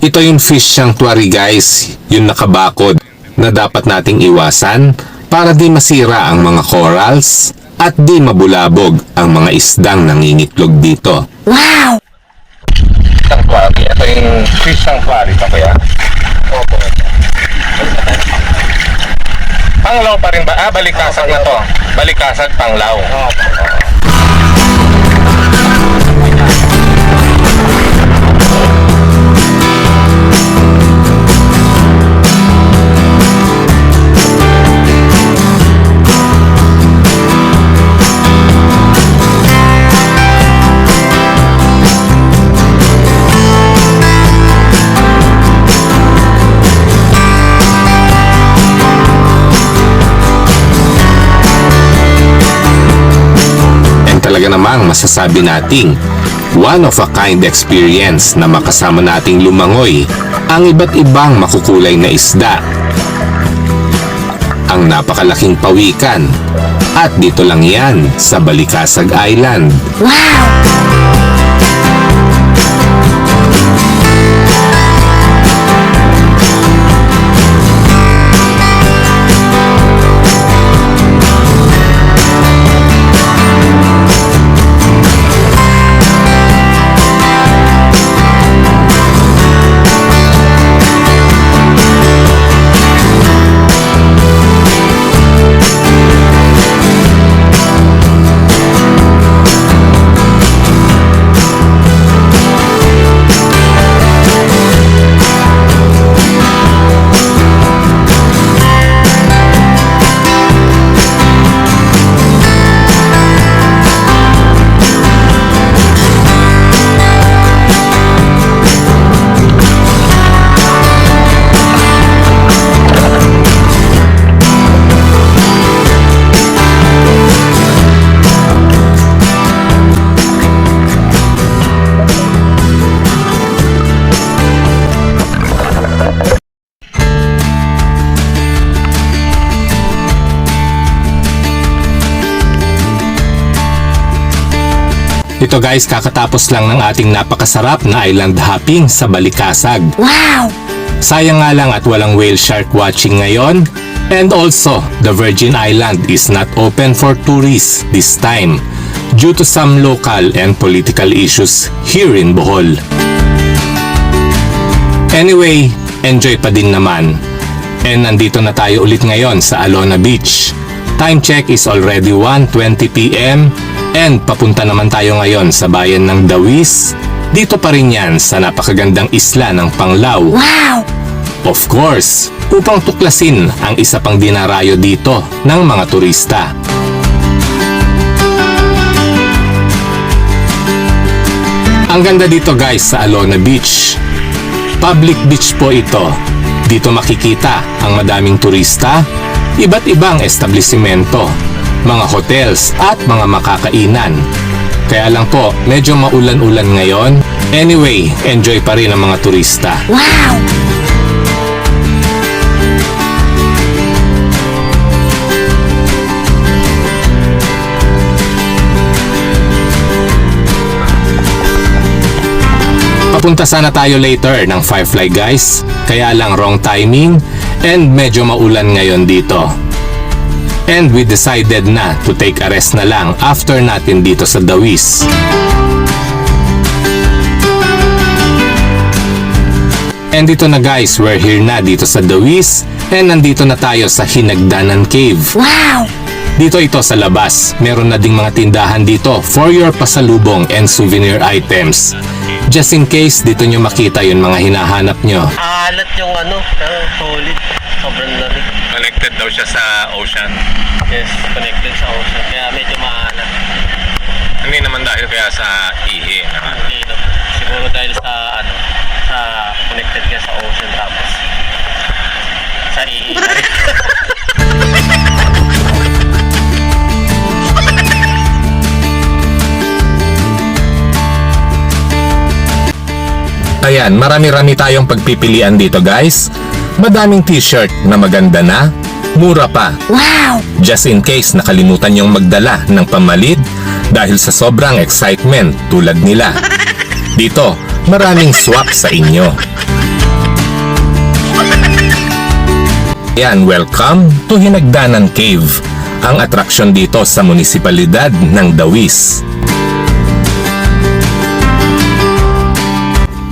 Ito yung fish sanctuary guys, yung nakabakod na dapat nating iwasan para di masira ang mga corals at di mabulabog ang mga isdang nangingitlog dito. Sanctuary. Ito yung fish sanctuary pa kaya? Opo. Panglaw pa rin ba? Balikasag na to. Balikasag, Panglaw. Talaga namang masasabi nating one of a kind experience na makasama nating lumangoy ang iba't ibang makukulay na isda, ang napakalaking pawikan, at dito lang yan sa Balikasag Island. Ito guys, kakatapos lang ng ating napakasarap na island hopping sa Balikasag. Wow! Sayang nga lang at walang whale shark watching ngayon. And also, the Virgin Island is not open for tourists this time due to some local and political issues here in Bohol. Anyway, enjoy pa din naman. And nandito na tayo ulit ngayon sa Alona Beach. Time check is already 1:20 p.m. and papunta naman tayo ngayon sa bayan ng Dawis. Dito pa rin yan sa napakagandang isla ng Panglao. Wow! Of course, upang tuklasin ang isa pang dinarayo dito ng mga turista. Ang ganda dito guys sa Alona Beach. Public beach po ito. Dito makikita ang madaming turista, iba't ibang establisimento, mga hotels at mga makakainan. Kaya lang po, medyo maulan-ulan ngayon. Anyway, enjoy pa rin ang mga turista. Wow! Papunta sana tayo later ng Firefly guys, kaya lang wrong timing and medyo maulan ngayon dito. And we decided na to take a rest na lang after natin dito sa Dawis. And dito na guys, we're here na dito sa Dawis and nandito na tayo sa Hinagdanan Cave. Wow! Dito ito sa labas, meron na ding mga tindahan dito for your pasalubong and souvenir items. Just in case dito nyo makita yung mga hinahanap nyo. Alat yung solid. Sobrang lamig. Connected daw siya sa ocean. Yes, connected sa ocean. Kaya medyo maalat. Hindi naman dahil kaya sa ihi. Hindi naman. Siguro dahil sa sa connected niya sa ocean tapos sa ihi. Ayan, marami-rami tayong pagpipilian dito guys. Madaming t-shirt na maganda na, mura pa. Wow! Just in case nakalimutan yung magdala ng pamalit dahil sa sobrang excitement tulad nila. Dito, maraming swap sa inyo. Ayan, welcome to Hinagdanan Cave, ang atraksyon dito sa munisipalidad ng Dawis.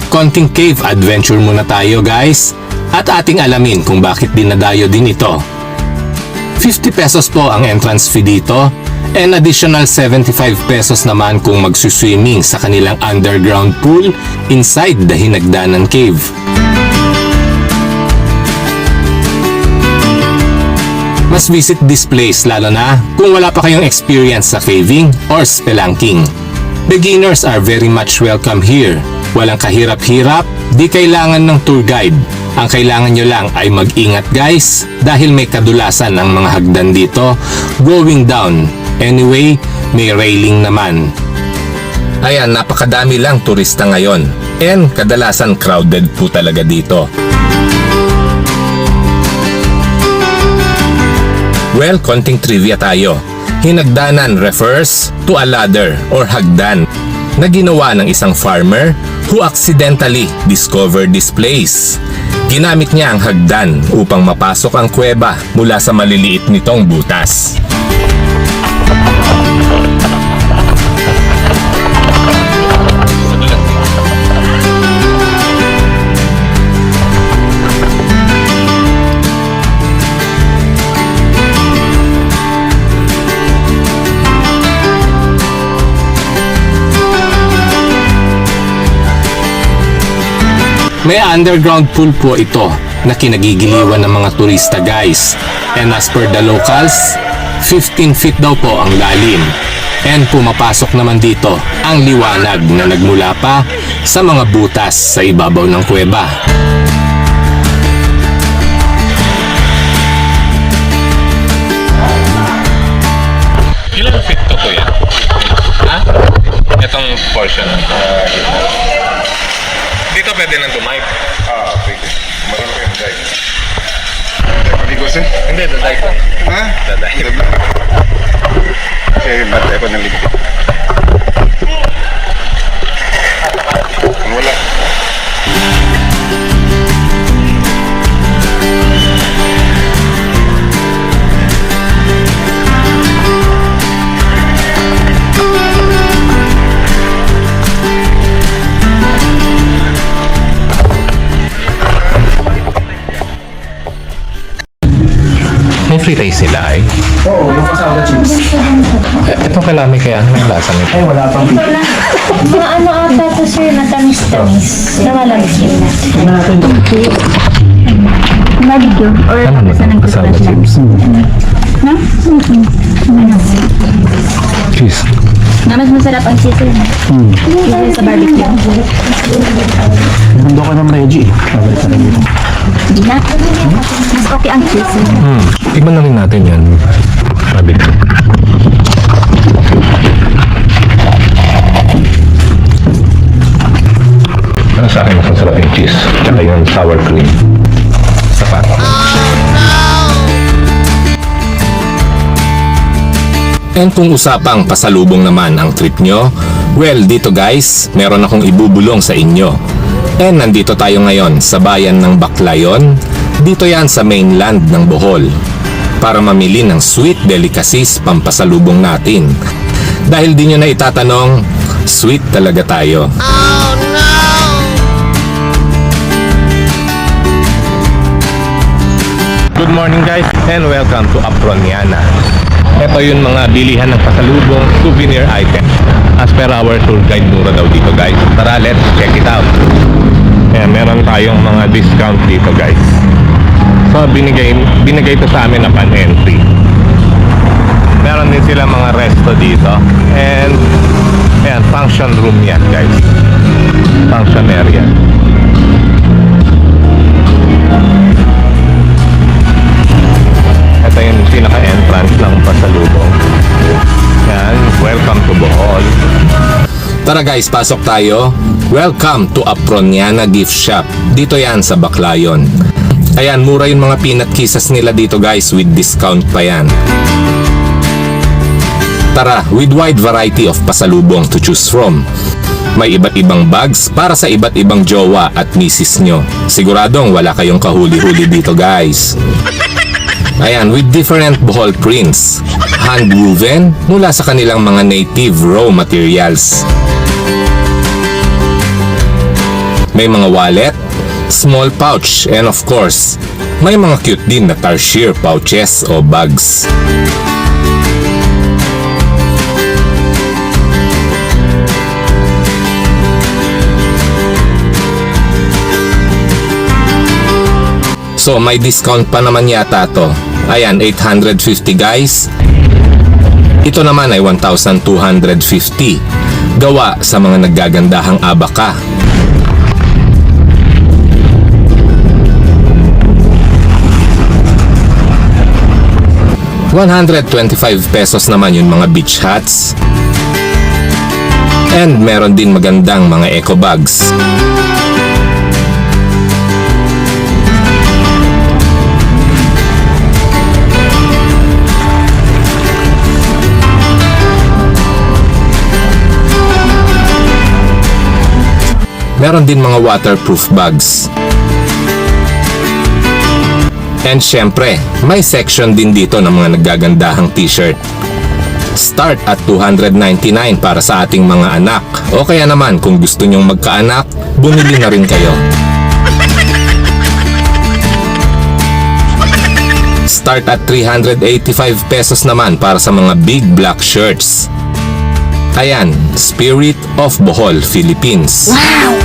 Konting cave adventure muna tayo guys at ating alamin kung bakit dinadayo din ito. 50 pesos po ang entrance fee dito and additional 75 pesos naman kung magsuswimming sa kanilang underground pool inside the Hinagdanan Cave. Mas visit this place lalo na kung wala pa kayong experience sa caving or spelunking. Beginners are very much welcome here. Walang kahirap-hirap, di kailangan ng tour guide. Ang kailangan nyo lang ay mag-ingat guys dahil may kadulasan ang mga hagdan dito going down. Anyway, may railing naman. Ayan, napakadami lang turista ngayon and kadalasan crowded po talaga dito. Well, konting trivia tayo. Hinagdanan refers to a ladder or hagdan na ginawa ng isang farmer who accidentally discovered this place. Ginamit niya ang hagdan upang mapasok ang kuweba mula sa maliliit nitong butas. May underground pool po ito na kinagigiliwan ng mga turista guys. And as per the locals, 15 feet daw po ang lalim. And pumapasok naman dito ang liwanag na nagmula pa sa mga butas sa ibabaw ng kuweba. Ilang feet to kuya? Ha? Itong portion. Dito pwede nang dumive. Pwede. Marami kayong dive. Maligo siya? Hindi, dadive lang. Ha? Dadive. Kasi bata ako ng ligpit. sila eh. Oo, yung kasama chips. Ito kalami kaya ang lasa nito. Ay, wala pang pizza. Mga ano ata to sir, matamis-tamis. Na walang chip. Maligyo. Or Ano tapos na ng kasama Christmas lang. chips? Na? Cheese. Na mas masarap ang sisig. Kaysa sa barbecue. Meron daw ka ng Reggie. Babalik ka rin dito. Hindi na. Mas okay ang cheese. Tignan na rin natin yan. Sabi ko. Ano sa akin mas masarap yung cheese. Tsaka yung sour cream. Sapat. And kung usapang pasalubong naman ang trip nyo, well dito guys, meron akong ibubulong sa inyo. And nandito tayo ngayon sa bayan ng Baclayon, dito yan sa mainland ng Bohol, para mamili ng sweet delicacies pampasalubong natin. Dahil di nyo na itatanong, sweet talaga tayo. Good morning guys and welcome to Aproniana. Ito yung mga bilihan ng pasalubong souvenir item. As per our tour guide, mura daw dito guys. Tara, let's check it out. Ayan, meron tayong mga discount dito guys. So binigay ito sa amin na pan-entry. Meron din sila mga resto dito. And ayan, function room yan guys. Function area. Ito yung pinaka-entrance ng pasalubong. Yan, welcome to Bohol. Tara guys, pasok tayo. Welcome to Aproniana Gift Shop. Dito yan sa Baclayon. Ayan, mura yung mga peanut kisses nila dito guys, with discount pa yan. Tara, with wide variety of pasalubong to choose from. May iba't ibang bags para sa iba't ibang jowa at misis nyo. Siguradong wala kayong kahuli-huli dito guys. Ayan, with different Bohol prints, hand-woven mula sa kanilang mga native raw materials. May mga wallet, small pouch, and of course, may mga cute din na tarsier pouches o bags. So may discount pa naman yata to. Ayan, 850 guys. Ito naman ay 1,250. Gawa sa mga naggagandahang abaka. ₱125 naman yung mga beach hats. And meron din magandang mga eco bags. Meron din mga waterproof bags. And syempre, may section din dito ng mga naggagandahang t-shirt. Start at $299 para sa ating mga anak. O kaya naman kung gusto nyong magkaanak, bumili na rin kayo. Start at ₱385 naman para sa mga big black shirts. Ayan, Spirit of Bohol, Philippines. Wow!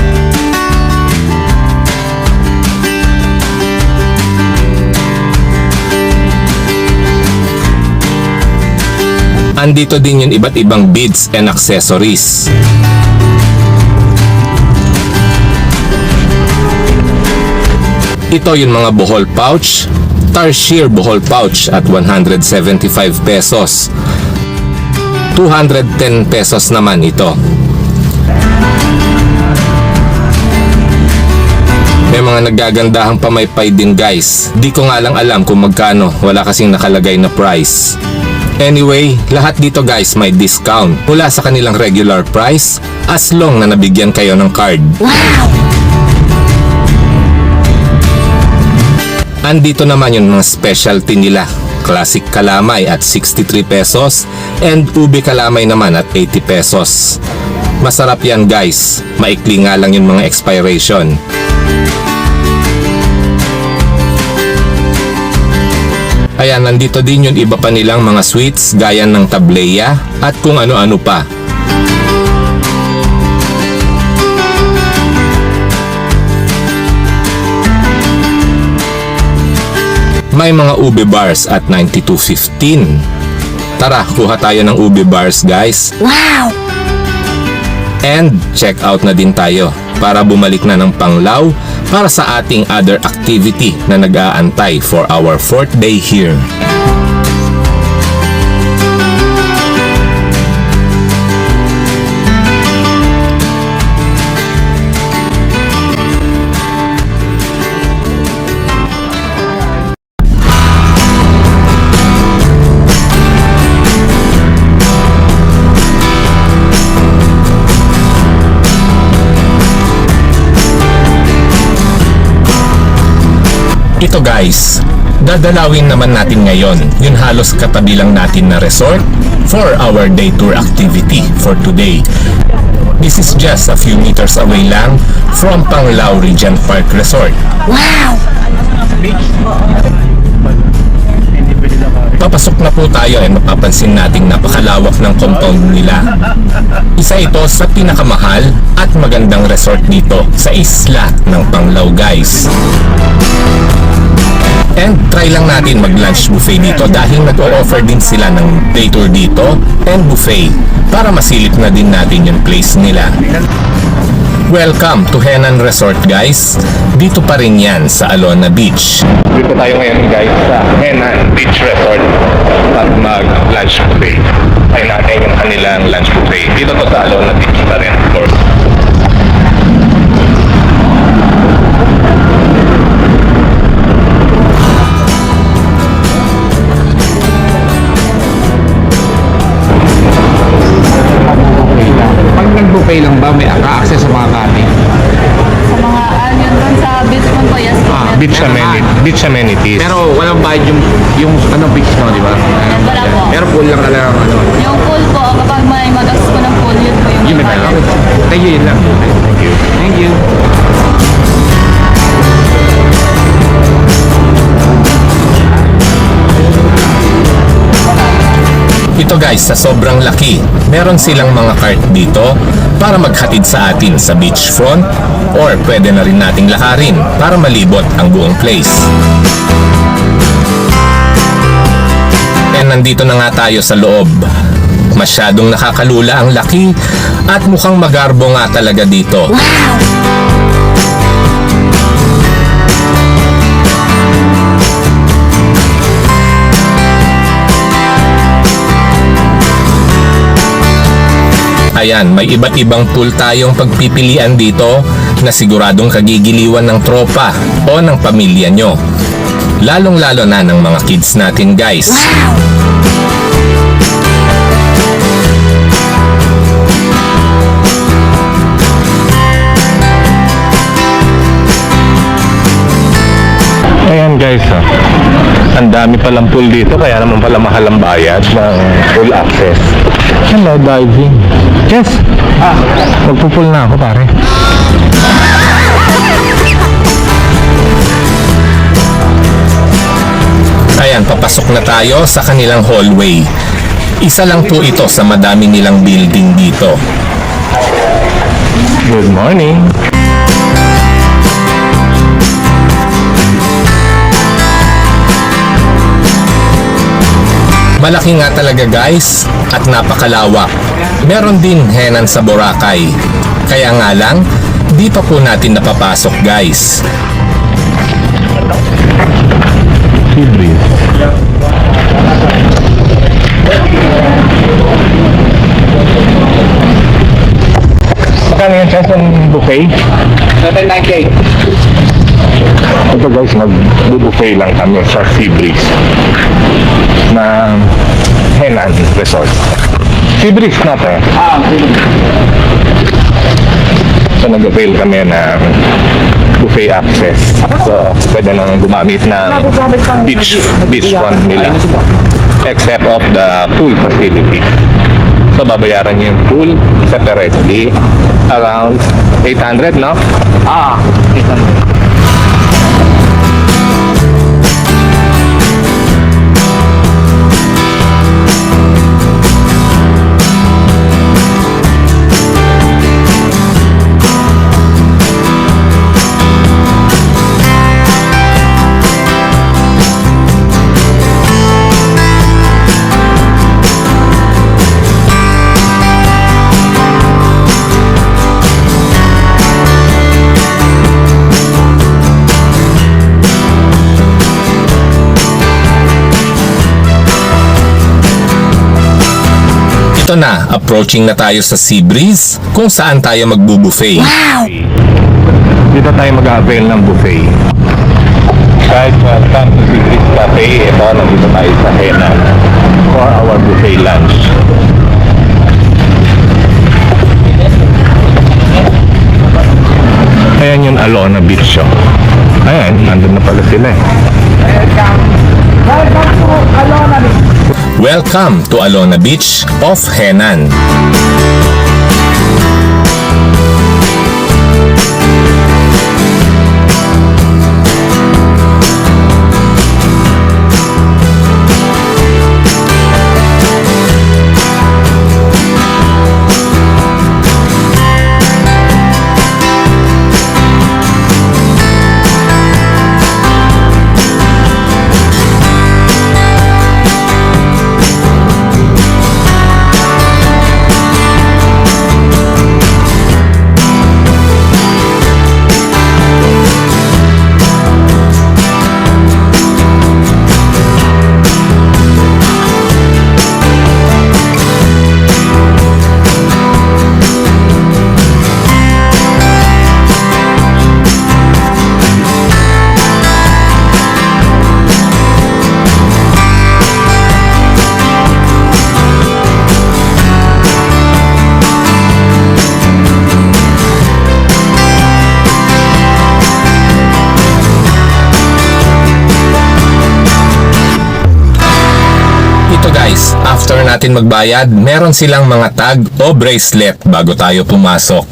Andito din yung iba't ibang beads and accessories. Ito yung mga Bohol pouch, tarsier Bohol pouch at ₱175. ₱210 naman ito. May mga naggagandahang pamaypay din guys. Di ko nga lang alam kung magkano, wala kasing nakalagay na price. Anyway, lahat dito guys may discount mula sa kanilang regular price as long na nabigyan kayo ng card. Wow! Andito naman yung mga specialty nila. Classic kalamay at ₱63 and ube kalamay naman at ₱80. Masarap yan guys. Maikli nga lang yung mga expiration. Kaya nandito din yung iba pa nilang mga sweets gaya ng tableya at kung ano-ano pa. May mga ube bars at 92.15. Tara, kuha tayo ng ube bars guys. Wow! And check out na din tayo para bumalik na ng Panglao para sa ating other activity na nag-aantay for our 4th day here. Ito guys, dadalawin naman natin ngayon yung halos katabi lang natin na resort for our day tour activity for today. This is just a few meters away lang from Panglao Regent Park Resort. Wow! Papasok na po tayo at mapapansin nating napakalawak ng compound nila. Isa ito sa pinakamahal at magandang resort dito sa isla ng Panglao guys. And try lang natin mag-lunch buffet dito dahil nag-o-offer din sila ng day tour dito and buffet para masilip na din natin yung place nila. Welcome to Henan Resort guys. Dito pa rin yan sa Alona Beach. Dito tayo ngayon guys sa Henan Beach Resort at mag-lunch buffet. Try natin yung kanilang lunch buffet. Dito to sa Alona Beach pa rin, of course. Pag nag-buffet lang ba, may access sa mga kanin? Sa mga yun doon sa beach mo po, yes. Beach amenities. Pero walang bayad yung ano, beach no, di ba? Wala po. Pero pool lang talaga ano. Yung pool po, kapag may mag-access po ng pool, yun po yung Yun may na lang. bayad. Thank you, yun lang. Thank you. Thank you. Ito guys, sa sobrang laki, meron silang mga cart dito para maghatid sa atin sa beachfront or pwede na rin nating lakarin para malibot ang buong place. And nandito na nga tayo sa loob. Masyadong nakakalula ang laki at mukhang magarbo nga talaga dito. Ayan, may iba't ibang pool tayong pagpipilian dito na siguradong kagigiliwan ng tropa o ng pamilya nyo. Lalong-lalo na ng mga kids natin guys. Ayan guys, ang dami palang pool dito kaya naman pala mahal ang bayad ng pool access. Hello, diving. Yes. Magpupul na ako pare. Ayan, papasok na tayo sa kanilang hallway. Isa lang po ito sa madami nilang building dito. Good morning. Malaki nga talaga guys at napakalawak. Meron din Henan sa Boracay. Kaya nga lang, di pa po natin napapasok guys. Magkano yan siya sa buffet? 9K. Ito guys, mag-buffet lang kami sa Sea Breeze na Henan Resort. Sea Breeze natin. So nag-avail kami ng buffet access. So pwede nang gumamit ng beachfront nila. Except of the pool facility. So babayaran niyo yung pool separately around 800, no? 800. Eto na, approaching na tayo sa Sea Breeze kung saan tayo magbubuffet. Dito tayo mag-avail ng buffet. Guys, welcome to Sea Breeze Cafe. Ito, nandito tayo sa Henan for our buffet lunch. Ayan yung Alona Beach show. Ayan, nandun na pala sila eh. Welcome to Alona Beach of Henan. Ito guys, after natin magbayad, meron silang mga tag o bracelet bago tayo pumasok.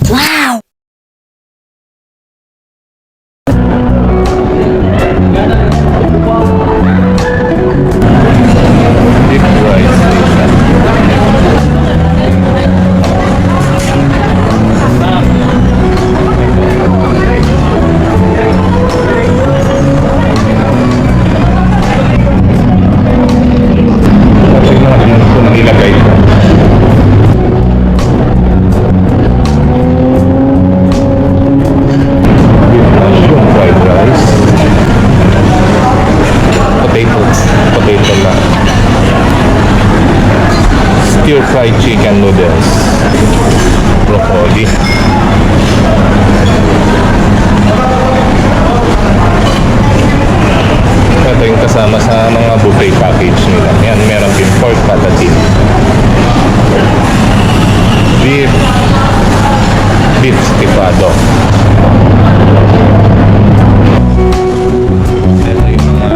Deep rice station. Tignan natin kung nilagay ito. Mushroom fried rice. Potato lang. Stir fried chicken noodles. Broccoli. Ito yung kasama sa mga buffet package nila. Yan, meron din pork patatin. Beef stipado. Ito yung mga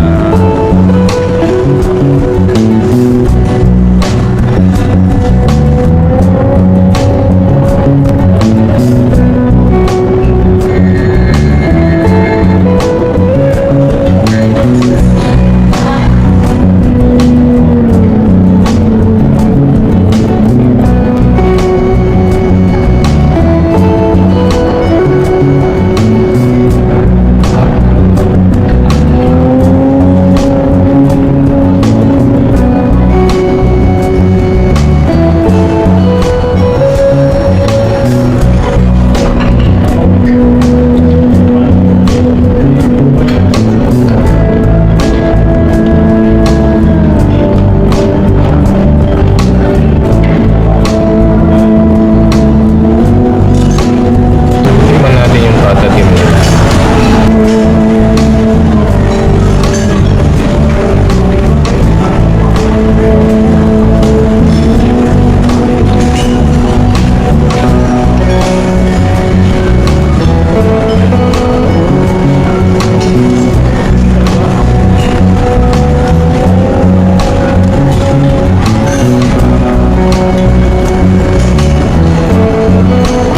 Tingnan natin yung patatim nila.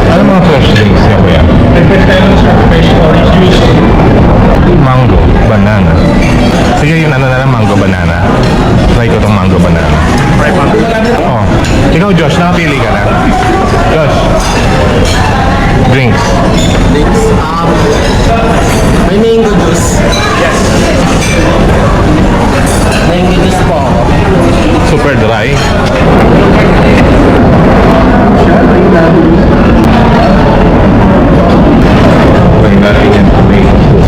Ano mga fresh drinks niya kuya? Mango, banana. Sige, yun ano na lang, mango, banana. Try ko tong mango, banana. Oh. Ikaw, Josh, nakapili ka na? Josh. Drinks. May mango juice. Yes. Mango juice po. Super dry. Try natin yung tomato soup.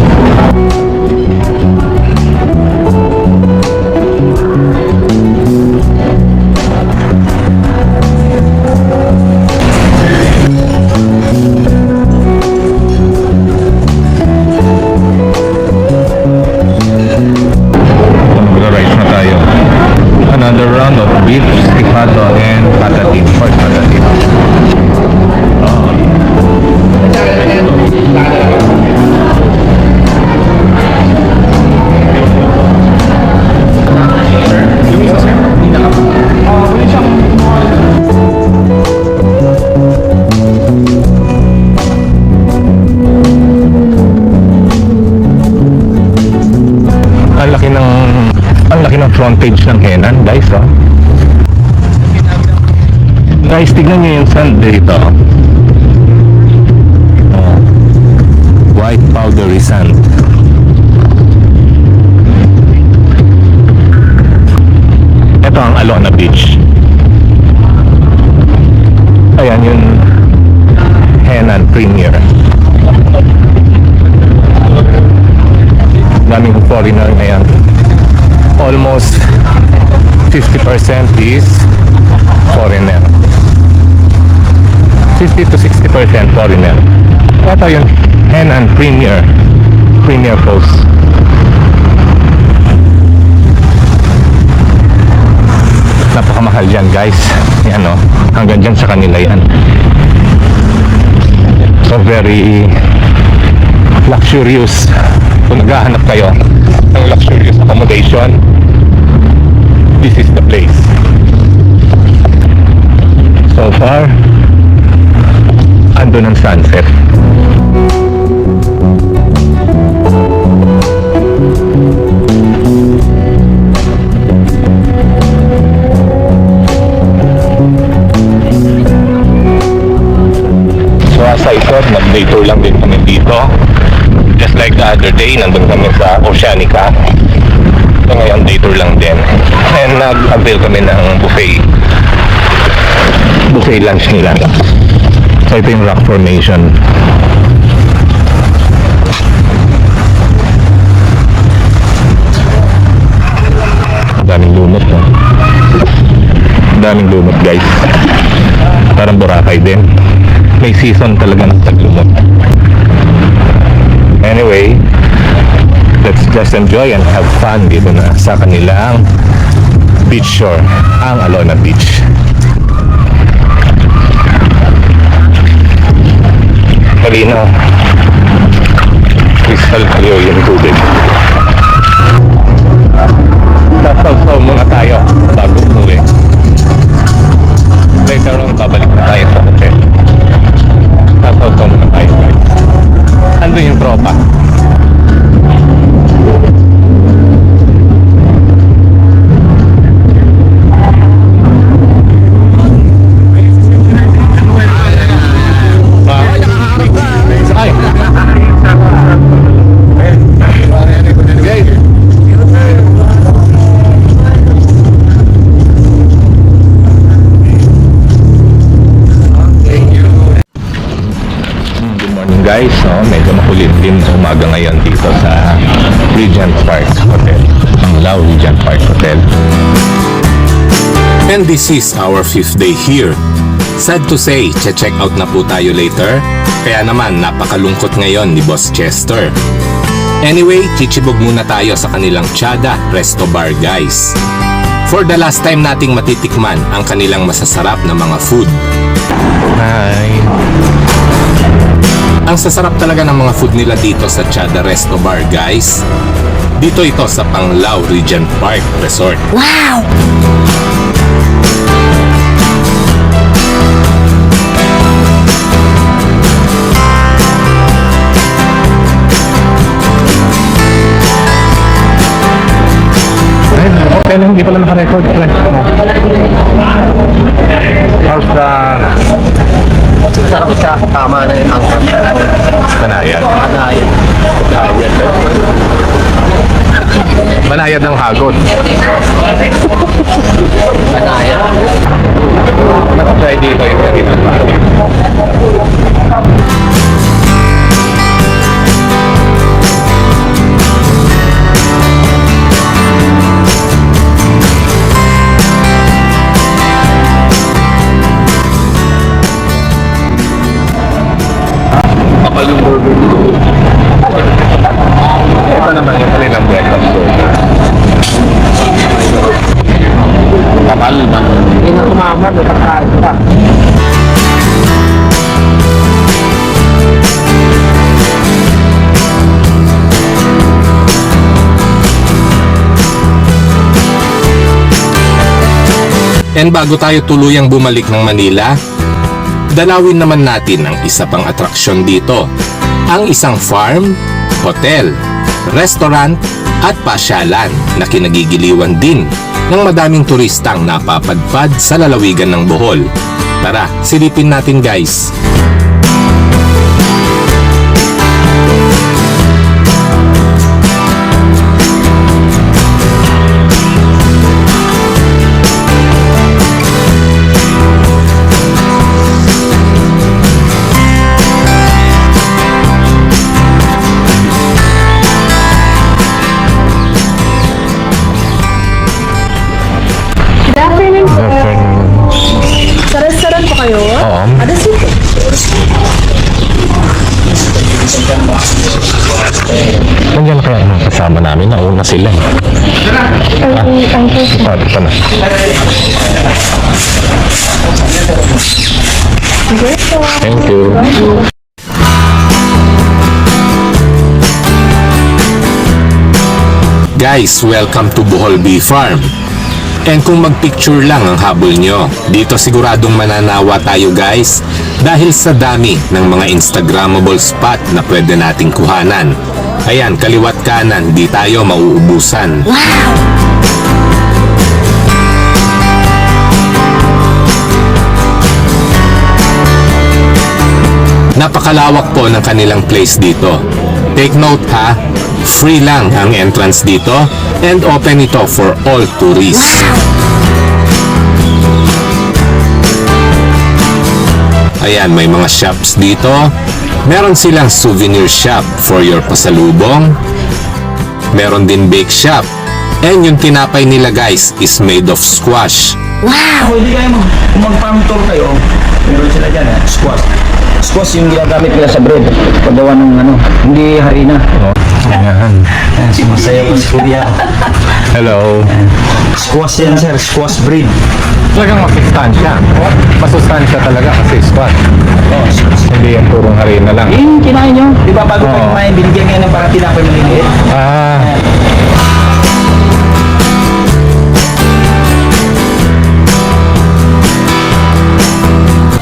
Guys, tignan nyo yung sand dito. Oh. White powdery sand. Ito ang Alona Beach. Ayan yung Henan Premier. Daming foreigner ngayon. Almost 50% is foreigner. 50 to 60% foreigner. Ito yung Henan Premier Coast. Napakamahal dyan guys. Yan o. Hanggang dyan sa kanila yan. So very luxurious. Kung naghahanap kayo ng luxurious accommodation, this is the place. So far, ando ng sunset. So as I said, nag-day tour lang din kami dito. Just like the other day, nandun kami sa Oceanica. So ngayon, day tour lang din. And nag-avail kami ng buffet lunch nila. So ito yung rock formation. Daming lumot, no? Daming lumot, guys. Parang Boracay din. May season talaga ng taglumot. Anyway, let's just enjoy and have fun dito na sa kanilang beach shore, ang Alona Beach. Malinaw, crystal clear yung tubig. Sasaw-saw muna tayo bago umuwi. Later on, babalik na tayo sa hotel. Sasaw-saw muna tayo, guys. Ando yung tropa. Guys, medyo makulimlim sa umaga ngayon dito sa Regent Park Hotel, ang Lao Regent Park Hotel. And this is our 5th day here. Sad to say, check out na po tayo later. Kaya naman, napakalungkot ngayon ni Boss Chester. Anyway, chichibog muna tayo sa kanilang Chada Resto Bar, guys. For the last time nating matitikman ang kanilang masasarap na mga food. Hi! Ang sasarap talaga ng mga food nila dito sa Chada Resto Bar, guys. Dito ito sa Panglao Regent Park Resort. Wow! Okay lang, hindi pala naka-record. How's the... Sarap siya, tama na yung angkat. Banayad? Banayad ng hagod. Try dito yung Marina Valley. Yung burger dito. Ito naman yung kanilang breakfast burger. Kapal na. Hindi na kumamad, nakakain pa. And bago tayo tuluyang bumalik ng Manila, dalawin naman natin ang isa pang atraksyon dito, ang isang farm, hotel, restaurant at pasyalan na kinagigiliwan din ng madaming turistang napapadpad sa lalawigan ng Bohol. Tara, silipin natin guys. Sa restaurant po kayo? Oo. Ada sih. Nandiyan na kaya ang kasama namin. Nauna sila. Ito na. Thank you. Guys, welcome to Bohol Bee Farm. And kung magpicture lang ang habol nyo, dito siguradong mananawa tayo guys dahil sa dami ng mga Instagrammable spot na pwede nating kuhanan. Ayan, kaliwat kanan, di tayo mauubusan. Napakalawak po ng kanilang place dito. Take note ha, free lang ang entrance dito and open ito for all tourists. Ayan, may mga shops dito. Meron silang souvenir shop for your pasalubong. Meron din bake shop. And yung tinapay nila guys is made of squash. Pwede kayo mag-farm tour kayo. Meron sila dyan, squash. Squash yung ginagamit nila sa bread. Paggawa ng hindi harina. Ayan. Masaya ko si Kuya. Hello. Squash yan sir, squash bread. Talagang masustansya. Masustansya talaga kasi squat. Hindi yung purong harina lang. Yung kinain nyo. Di ba bago kayo kumain, binigyan ngayon ng parang tinapay maliliit? Ah.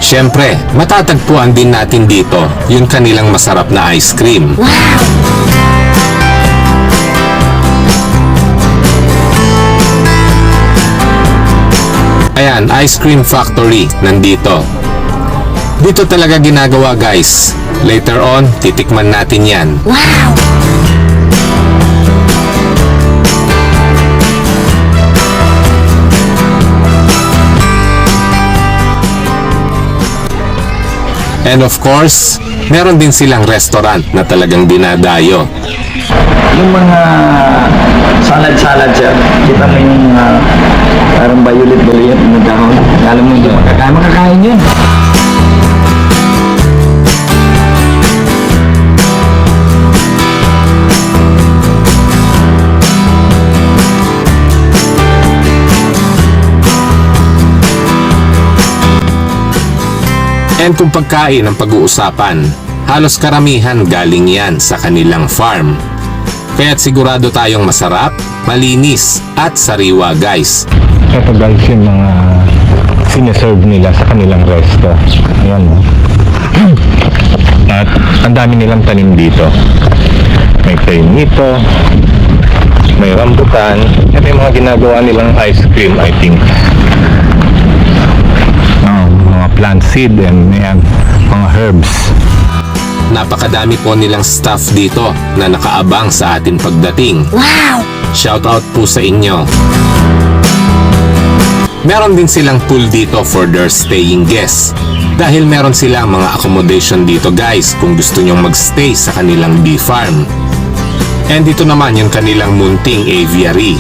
Siyempre, matatagpuan din natin dito yung kanilang masarap na ice cream. Ayan, Ice Cream Factory nandito. Dito talaga ginagawa guys. Later on, titikman natin yan. And of course, meron din silang restaurant na talagang dinadayo. Yung mga salad sir, kita mo yung parang violet na dahon. Alam mo yung makakain yun. And kung pagkain ang pag-uusapan, halos karamihan galing yan sa kanilang farm. Kaya't sigurado tayong masarap, malinis at sariwa guys. Ito guys yung mga sineserve nila sa kanilang resto. Ayan no. At ang dami nilang tanim dito. May painito, may rambutan. Ito yung mga ginagawa nilang ice cream I think. Mga plant seed and yan, mga herbs. Napakadami po nilang staff dito na nakaabang sa atin pagdating. Shout out po sa inyo. Meron din silang pool dito for their staying guests. Dahil meron silang mga accommodation dito guys kung gusto nyong magstay sa kanilang bee farm. And dito naman yung kanilang munting aviary.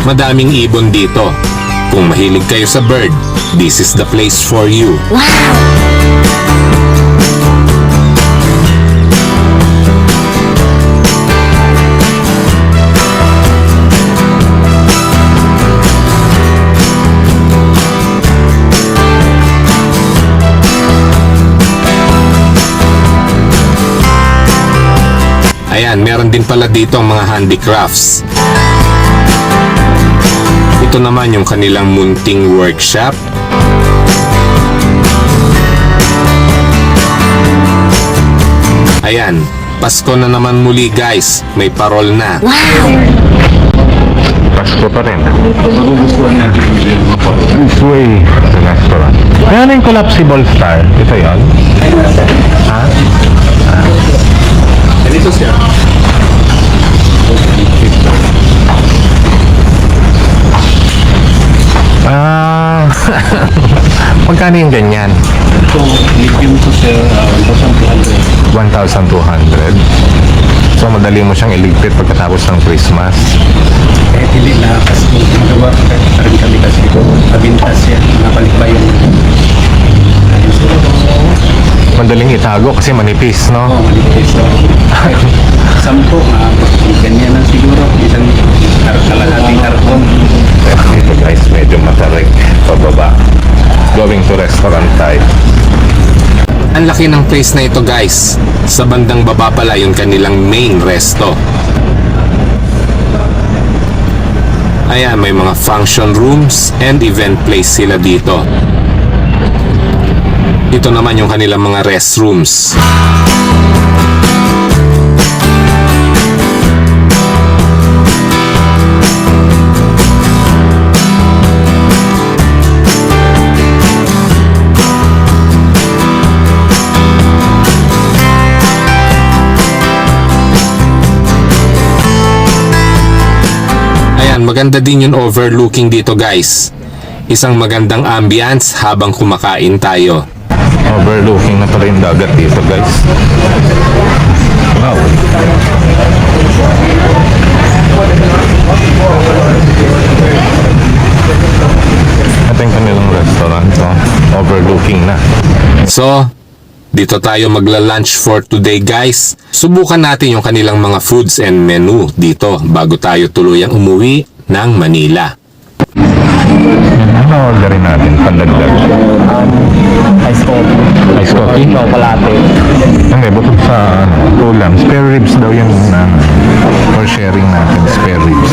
Madaming ibon dito. Kung mahilig kayo sa bird, this is the place for you. Ayan, meron din pala dito ang mga handicrafts. Ito naman yung kanilang munting workshop. Ayan, Pasko na naman muli guys. May parol na. Pasko pa rin. This way sa restaurant. Meron yung collapsible star. Ito yun? Ha? Ganito siya. Ah, magkano yung ganyan? Ito, lithium to sir, 1,200. 1,200. So, madali mo siyang iligpit pagkatapos ng Christmas. Kahit hindi na, kasi magawa pa rin kami kasi pabintas yan. Nabalik pa yung Madaling itago kasi manipis, no? manipis. So, sampo, ganyan lang siguro. Isang kalahating karton. Ito guys, medyo matarik pababa. Going to restaurant type. Ang laki ng place na ito guys. Sa bandang baba pala yung kanilang main resto. Ayan, may mga function rooms and event place sila dito. Ito naman yung kanilang mga restrooms. Ayan, maganda din yung overlooking dito guys. Isang magandang ambience habang kumakain tayo. Overlooking na pala yung dagat dito guys. Wow. Ito yung kanilang restaurant. So, overlooking na. So, dito tayo magla-lunch for today guys. Subukan natin yung kanilang mga foods and menu dito bago tayo tuluyang umuwi ng Manila. Ano orderin natin? Pandagdag. Ice coffee. Ice coffee? Chocolate. Hindi, bukod sa ulam. Spare ribs daw yun na for sharing natin. Spare ribs.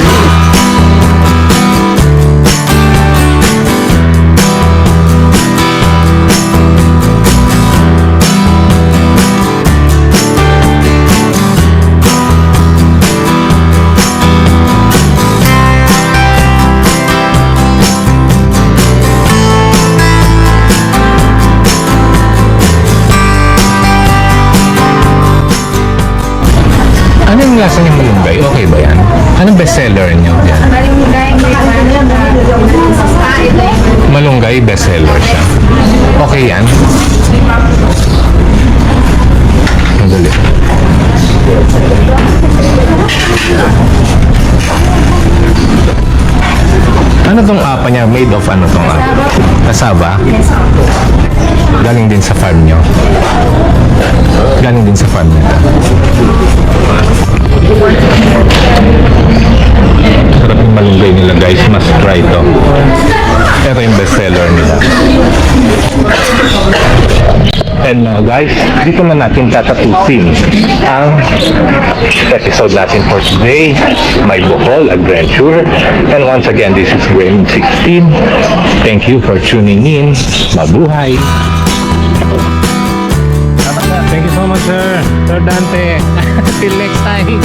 Ano yung lasa niyang malunggay? Okay ba yan? Anong bestseller niyo? Yan. Malunggay, bestseller siya. Okay yan? Madali. Ano tong apa niya? Made of ano tong apa? Cassava? Galing din sa farm niyo? Galing din sa farm niyo. Sarap yung malunggay nila guys, must try to. Ito yung bestseller nila. And guys, dito na natin tatapusin ang episode natin for today, My Bohol Adventure. And once again, this is Graham 16. Thank you for tuning in. Mabuhay! Thank you so much, sir. Sir Dante. Till next time.